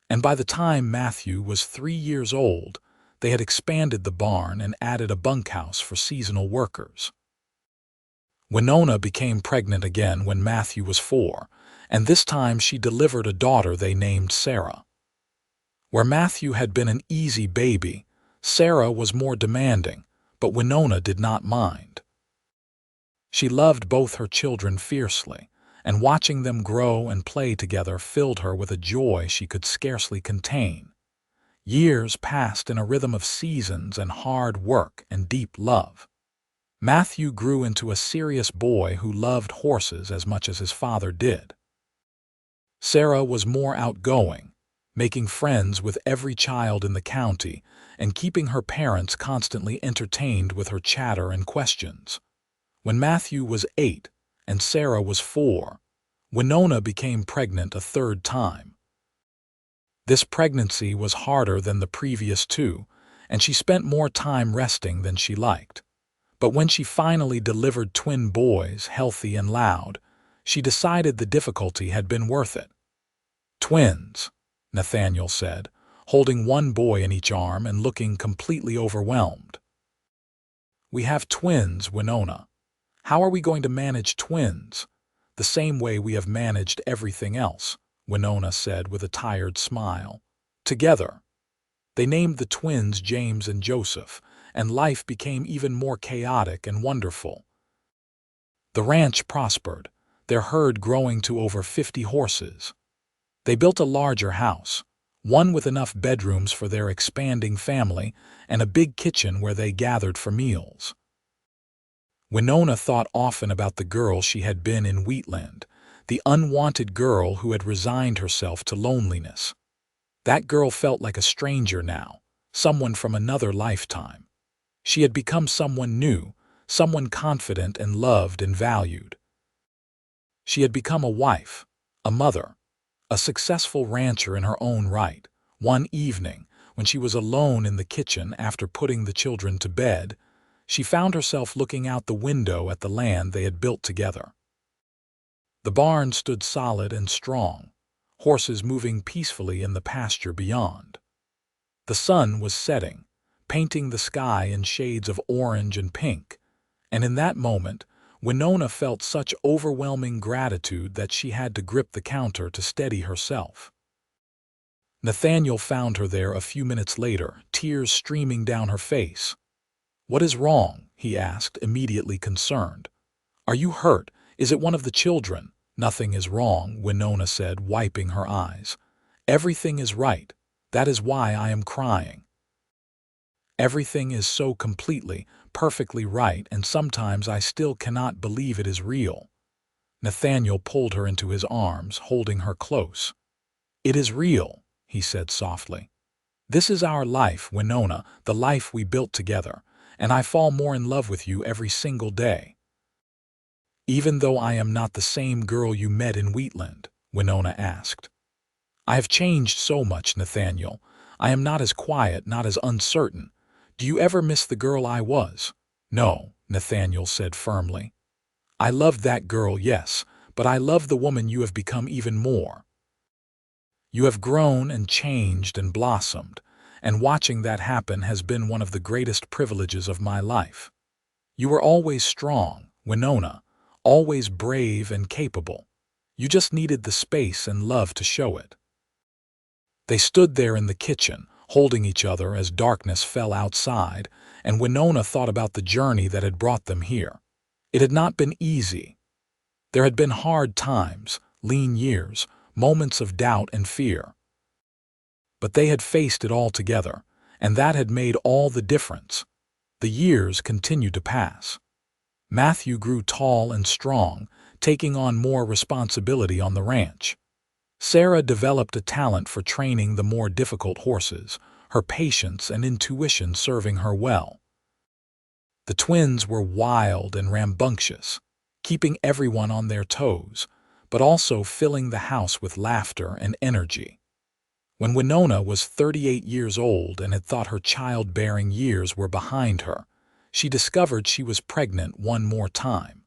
[SPEAKER 1] and by the time Matthew was 3 years old, they had expanded the barn and added a bunkhouse for seasonal workers. Winona became pregnant again when Matthew was 4, and this time she delivered a daughter they named Sarah. Where Matthew had been an easy baby, Sarah was more demanding, but Winona did not mind. She loved both her children fiercely, and watching them grow and play together filled her with a joy she could scarcely contain. Years passed in a rhythm of seasons and hard work and deep love. Matthew grew into a serious boy who loved horses as much as his father did. Sarah was more outgoing, making friends with every child in the county and keeping her parents constantly entertained with her chatter and questions. When Matthew was 8 and Sarah was 4, Winona became pregnant a third time. This pregnancy was harder than the previous 2, and she spent more time resting than she liked. But when she finally delivered twin boys, healthy and loud, she decided the difficulty had been worth it. "Twins," Nathaniel said, holding one boy in each arm and looking completely overwhelmed. "We have twins, Winona. How are we going to manage twins?" "The same way we have managed everything else," Winona said with a tired smile. "Together." They named the twins James and Joseph, and life became even more chaotic and wonderful. The ranch prospered, their herd growing to over 50 horses. They built a larger house, one with enough bedrooms for their expanding family and a big kitchen where they gathered for meals. Winona thought often about the girl she had been in Wheatland, the unwanted girl who had resigned herself to loneliness. That girl felt like a stranger now, someone from another lifetime. She had become someone new, someone confident and loved and valued. She had become a wife, a mother, a successful rancher in her own right. One evening, when she was alone in the kitchen after putting the children to bed, she found herself looking out the window at the land they had built together. The barn stood solid and strong, horses moving peacefully in the pasture beyond. The sun was setting, painting the sky in shades of orange and pink, and in that moment, Winona felt such overwhelming gratitude that she had to grip the counter to steady herself. Nathaniel found her there a few minutes later, tears streaming down her face. "What is wrong?" he asked, immediately concerned. "Are you hurt? Is it one of the children?" "Nothing is wrong," Winona said, wiping her eyes. "Everything is right. That is why I am crying. Everything is so completely, perfectly right, and sometimes I still cannot believe it is real." Nathaniel pulled her into his arms, holding her close. "It is real," he said softly. "This is our life, Winona, the life we built together, and I fall more in love with you every single day." "Even though I am not the same girl you met in Wheatland?" Winona asked. "I have changed so much, Nathaniel. I am not as quiet, not as uncertain. Do you ever miss the girl I was?" "No," Nathaniel said firmly. "I loved that girl, yes, but I love the woman you have become even more. You have grown and changed and blossomed, and watching that happen has been one of the greatest privileges of my life. You were always strong, Winona, always brave and capable. You just needed the space and love to show it." They stood there in the kitchen, holding each other as darkness fell outside, and Winona thought about the journey that had brought them here. It had not been easy. There had been hard times, lean years, moments of doubt and fear. But they had faced it all together, and that had made all the difference. The years continued to pass. Matthew grew tall and strong, taking on more responsibility on the ranch. Sarah developed a talent for training the more difficult horses, her patience and intuition serving her well. The twins were wild and rambunctious, keeping everyone on their toes, but also filling the house with laughter and energy. When Winona was 38 years old and had thought her childbearing years were behind her, she discovered she was pregnant one more time.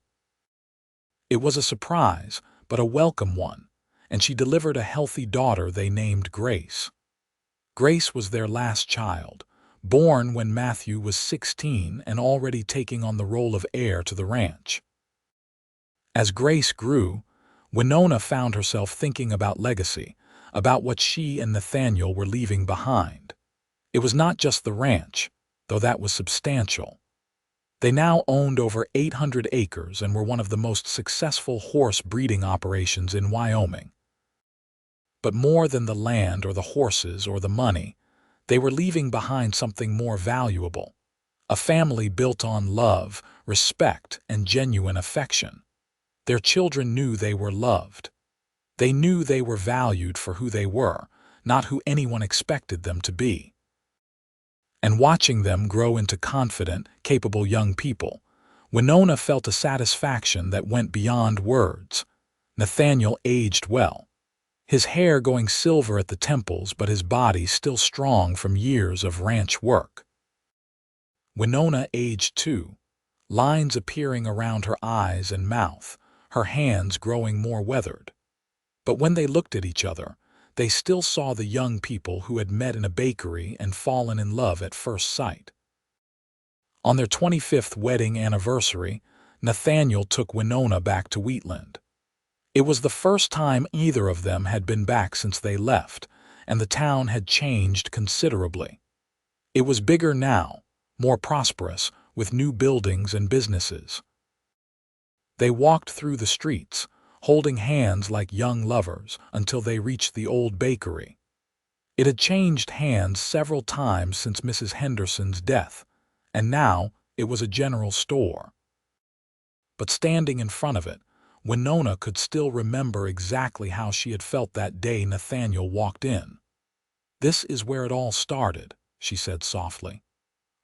[SPEAKER 1] It was a surprise, but a welcome one, and she delivered a healthy daughter they named Grace. Grace was their last child, born when Matthew was 16 and already taking on the role of heir to the ranch. As Grace grew, Winona found herself thinking about legacy, about what she and Nathaniel were leaving behind. It was not just the ranch, though that was substantial. They now owned over 800 acres and were one of the most successful horse breeding operations in Wyoming. But more than the land or the horses or the money, they were leaving behind something more valuable, a family built on love, respect, and genuine affection. Their children knew they were loved. They knew they were valued for who they were, not who anyone expected them to be. And watching them grow into confident, capable young people, Winona felt a satisfaction that went beyond words. Nathaniel aged well, his hair going silver at the temples but his body still strong from years of ranch work. Winona aged too, lines appearing around her eyes and mouth, her hands growing more weathered. But when they looked at each other, they still saw the young people who had met in a bakery and fallen in love at first sight. On their 25th wedding anniversary, Nathaniel took Winona back to Wheatland. It was the first time either of them had been back since they left, and the town had changed considerably. It was bigger now, more prosperous, with new buildings and businesses. They walked through the streets, holding hands like young lovers, until they reached the old bakery. It had changed hands several times since Mrs. Henderson's death, and now it was a general store. But standing in front of it, Winona could still remember exactly how she had felt that day Nathaniel walked in. "This is where it all started," she said softly.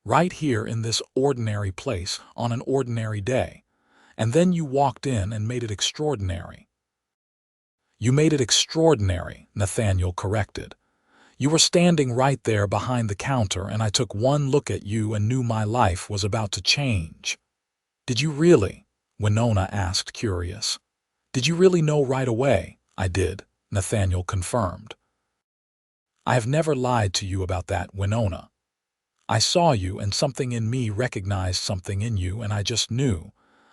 [SPEAKER 1] "Right here in this ordinary place on an ordinary day. And then you walked in and made it extraordinary." "You made it extraordinary," Nathaniel corrected. "You were standing right there behind the counter and I took one look at you and knew my life was about to change." "Did you really?" Winona asked, curious. "Did you really know right away?" "I did," Nathaniel confirmed. "I have never lied to you about that, Winona. I saw you and something in me recognized something in you and I just knew.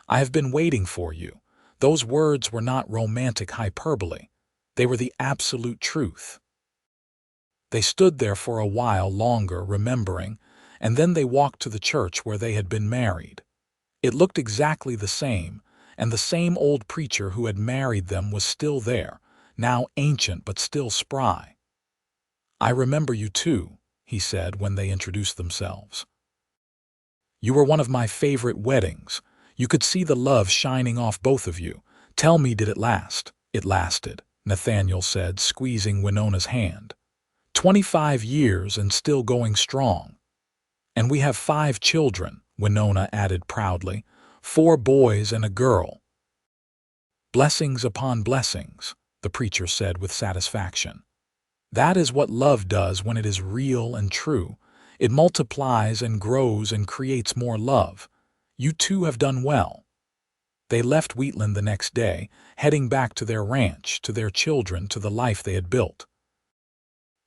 [SPEAKER 1] I have been waiting for you." Those words were not romantic hyperbole. They were the absolute truth. They stood there for a while longer, remembering, and then they walked to the church where they had been married. It looked exactly the same, and the same old preacher who had married them was still there, now ancient but still spry. "I remember you too," he said when they introduced themselves. "You were one of my favorite weddings. You could see the love shining off both of you. Tell me, did it last?" "It lasted," Nathaniel said, squeezing Winona's hand. 25 years and still going strong. "And we have 5 children," Winona added proudly, 4 boys and a girl." "Blessings upon blessings," the preacher said with satisfaction. "That is what love does when it is real and true. It multiplies and grows and creates more love. You two have done well." They left Wheatland the next day, heading back to their ranch, to their children, to the life they had built.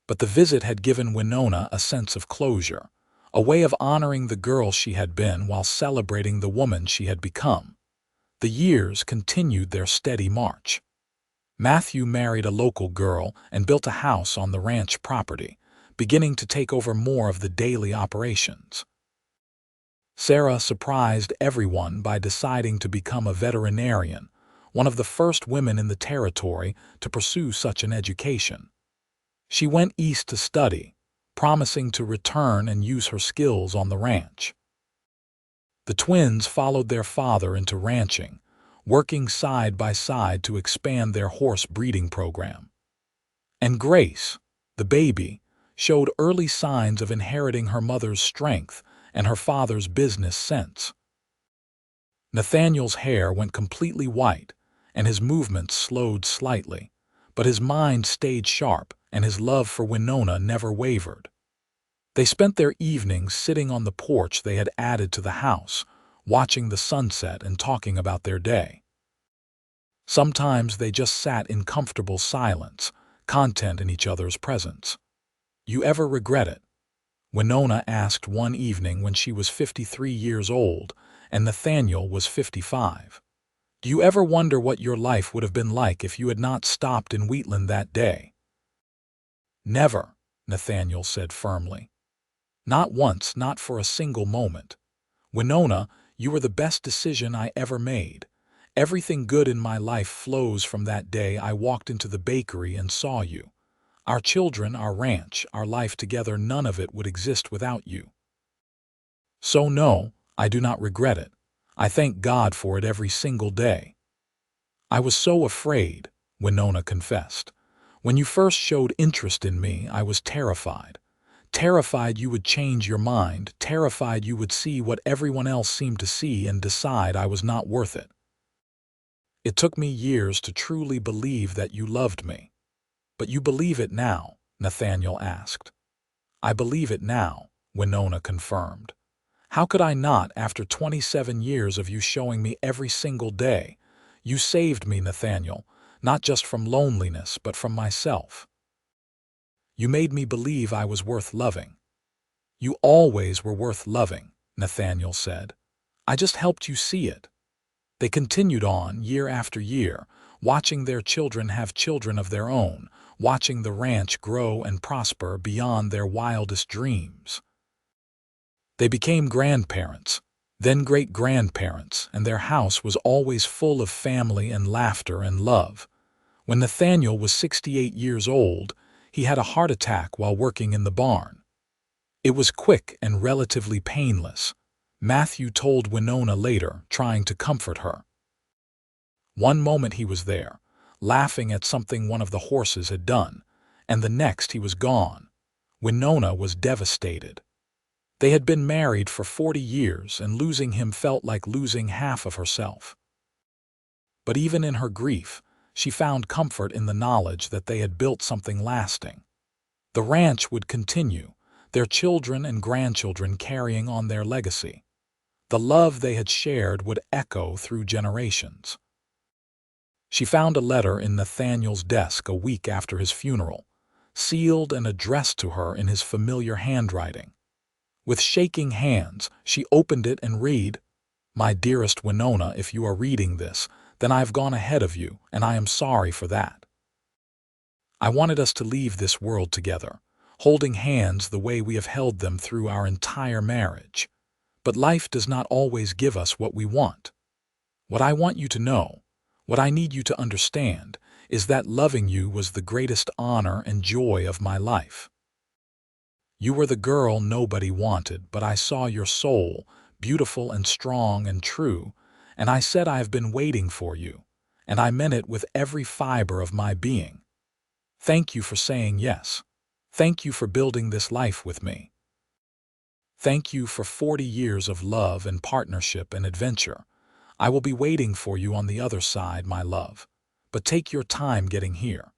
[SPEAKER 1] But the visit had given Winona a sense of closure, a way of honoring the girl she had been while celebrating the woman she had become. The years continued their steady march. Matthew married a local girl and built a house on the ranch property, beginning to take over more of the daily operations. Sarah surprised everyone by deciding to become a veterinarian, one of the first women in the territory to pursue such an education. She went east to study, promising to return and use her skills on the ranch. The twins followed their father into ranching, working side by side to expand their horse breeding program. And Grace, the baby, showed early signs of inheriting her mother's strength and her father's business sense. Nathaniel's hair went completely white, and his movements slowed slightly, but his mind stayed sharp, and his love for Winona never wavered. They spent their evenings sitting on the porch they had added to the house, watching the sunset and talking about their day. Sometimes they just sat in comfortable silence, content in each other's presence. "You ever regret it?" Winona asked one evening when she was 53 years old and Nathaniel was 55. "Do you ever wonder what your life would have been like if you had not stopped in Wheatland that day?" "Never," Nathaniel said firmly. "Not once, not for a single moment. Winona, you were the best decision I ever made. Everything good in my life flows from that day I walked into the bakery and saw you. Our children, our ranch, our life together, none of it would exist without you. So no, I do not regret it. I thank God for it every single day." "I was so afraid," Winona confessed. "When you first showed interest in me, I was terrified. Terrified you would change your mind, terrified you would see what everyone else seemed to see and decide I was not worth it. It took me years to truly believe that you loved me." "But you believe it now?" Nathaniel asked. "I believe it now," Winona confirmed. "How could I not after 27 years of you showing me every single day? You saved me, Nathaniel, not just from loneliness, but from myself. You made me believe I was worth loving." "You always were worth loving," Nathaniel said. "I just helped you see it." They continued on year after year, watching their children have children of their own, watching the ranch grow and prosper beyond their wildest dreams. They became grandparents, then great-grandparents, and their house was always full of family and laughter and love. When Nathaniel was 68 years old, he had a heart attack while working in the barn. It was quick and relatively painless, Matthew told Winona later, trying to comfort her. One moment he was there, laughing at something one of the horses had done, and the next he was gone. Winona was devastated. They had been married for 40 years, and losing him felt like losing half of herself. But even in her grief, she found comfort in the knowledge that they had built something lasting. The ranch would continue, their children and grandchildren carrying on their legacy. The love they had shared would echo through generations. She found a letter in Nathaniel's desk a week after his funeral, sealed and addressed to her in his familiar handwriting. With shaking hands, she opened it and read, "My dearest Winona, if you are reading this, then I have gone ahead of you, and I am sorry for that. I wanted us to leave this world together, holding hands the way we have held them through our entire marriage. But life does not always give us what we want. What I want you to know, what I need you to understand, is that loving you was the greatest honor and joy of my life. You were the girl nobody wanted, but I saw your soul, beautiful and strong and true, and I said I have been waiting for you, and I meant it with every fiber of my being. Thank you for saying yes. Thank you for building this life with me. Thank you for 40 years of love and partnership and adventure. I will be waiting for you on the other side, my love. But take your time getting here.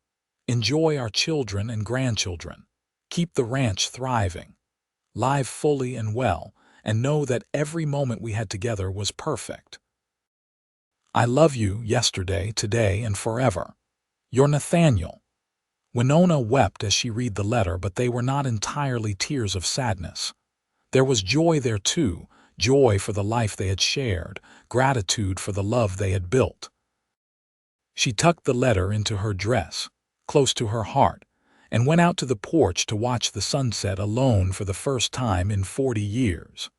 [SPEAKER 1] Enjoy our children and grandchildren. Keep the ranch thriving. Live fully and well, and know that every moment we had together was perfect. I love you yesterday, today, and forever. Your Nathaniel." Winona wept as she read the letter, but they were not entirely tears of sadness. There was joy there too, joy for the life they had shared, gratitude for the love they had built. She tucked the letter into her dress, close to her heart, and went out to the porch to watch the sunset alone for the first time in 40 years.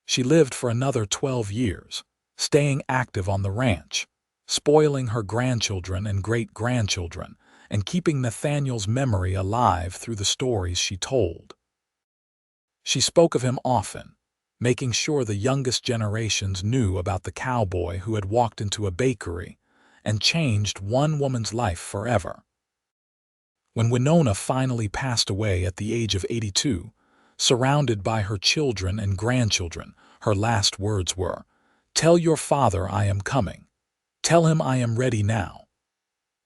[SPEAKER 1] She lived for another 12 years, staying active on the ranch, spoiling her grandchildren and great-grandchildren, and keeping Nathaniel's memory alive through the stories she told. She spoke of him often, making sure the youngest generations knew about the cowboy who had walked into a bakery and changed one woman's life forever. When Winona finally passed away at the age of 82, surrounded by her children and grandchildren, her last words were, Tell your father I am coming. Tell him I am ready now."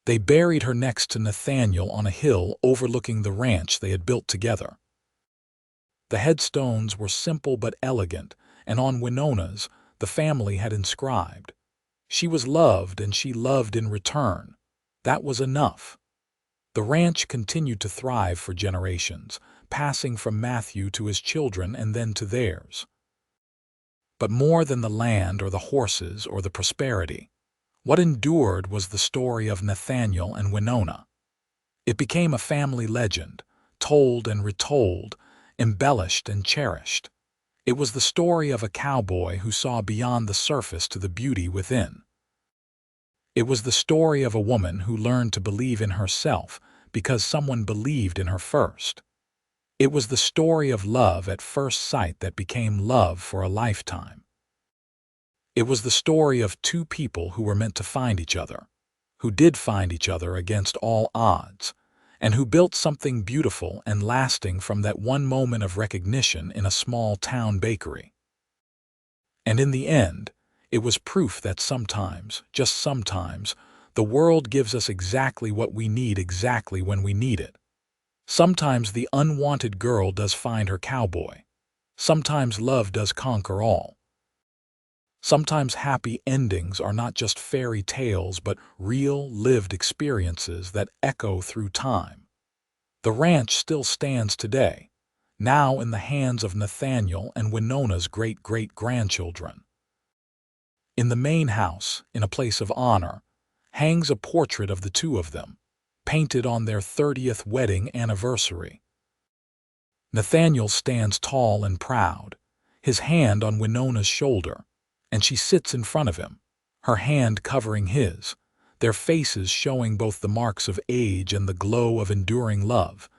[SPEAKER 1] They buried her next to Nathaniel on a hill overlooking the ranch they had built together. The headstones were simple but elegant, and on Winona's, the family had inscribed, "She was loved and she loved in return." That was enough. The ranch continued to thrive for generations, passing from Matthew to his children and then to theirs. But more than the land or the horses or the prosperity, what endured was the story of Nathaniel and Winona. It became a family legend, told and retold, embellished and cherished. It was the story of a cowboy who saw beyond the surface to the beauty within. It was the story of a woman who learned to believe in herself because someone believed in her first. It was the story of love at first sight that became love for a lifetime. It was the story of two people who were meant to find each other, who did find each other against all odds, and who built something beautiful and lasting from that one moment of recognition in a small town bakery. And in the end, it was proof that sometimes, just sometimes, the world gives us exactly what we need exactly when we need it. Sometimes the unwanted girl does find her cowboy. Sometimes love does conquer all. Sometimes happy endings are not just fairy tales but real, lived experiences that echo through time. The ranch still stands today, now in the hands of Nathaniel and Winona's great-great-grandchildren. In the main house, in a place of honor, hangs a portrait of the two of them, painted on their 30th wedding anniversary. Nathaniel stands tall and proud, his hand on Winona's shoulder, and she sits in front of him, her hand covering his, their faces showing both the marks of age and the glow of enduring love.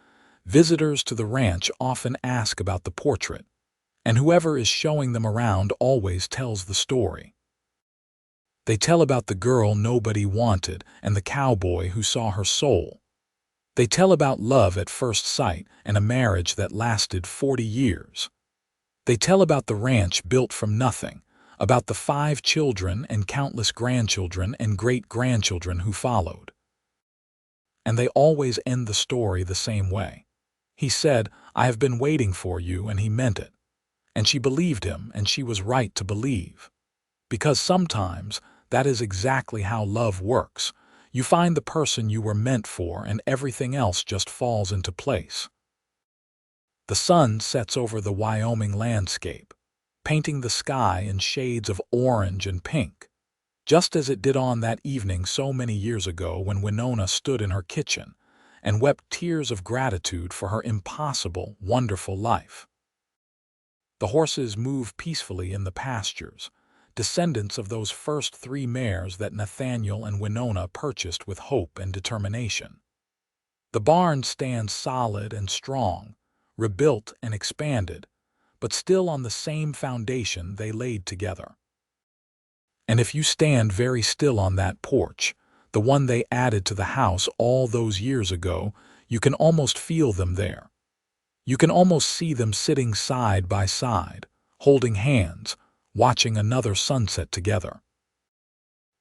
[SPEAKER 1] Visitors to the ranch often ask about the portrait, and whoever is showing them around always tells the story. They tell about the girl nobody wanted and the cowboy who saw her soul. They tell about love at first sight and a marriage that lasted 40 years. They tell about the ranch built from nothing, about the 5 children and countless grandchildren and great-grandchildren who followed. And they always end the story the same way. He said, "I have been waiting for you," and he meant it. And she believed him, and she was right to believe. Because sometimes that is exactly how love works. You find the person you were meant for and everything else just falls into place. The sun sets over the Wyoming landscape, painting the sky in shades of orange and pink, just as it did on that evening so many years ago when Winona stood in her kitchen and wept tears of gratitude for her impossible, wonderful life. The horses move peacefully in the pastures, descendants of those first 3 mares that Nathaniel and Winona purchased with hope and determination. The barn stands solid and strong, rebuilt and expanded, but still on the same foundation they laid together. And if you stand very still on that porch, the one they added to the house all those years ago, you can almost feel them there. You can almost see them sitting side by side, holding hands, watching another sunset together.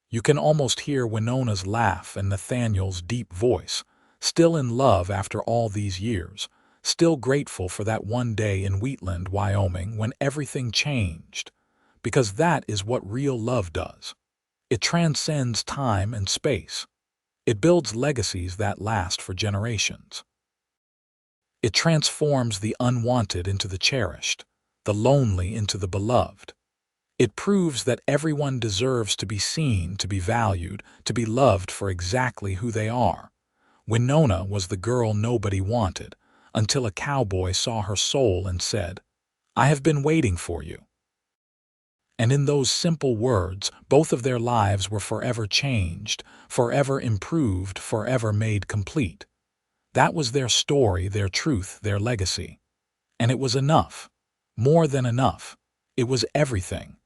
[SPEAKER 1] You can almost hear Winona's laugh and Nathaniel's deep voice, still in love after all these years, still grateful for that one day in Wheatland, Wyoming, when everything changed. Because that is what real love does. It transcends time and space. It builds legacies that last for generations. It transforms the unwanted into the cherished, the lonely into the beloved. It proves that everyone deserves to be seen, to be valued, to be loved for exactly who they are. Winona was the girl nobody wanted, until a cowboy saw her soul and said, "I have been waiting for you." And in those simple words, both of their lives were forever changed, forever improved, forever made complete. That was their story, their truth, their legacy. And it was enough. More than enough. It was everything.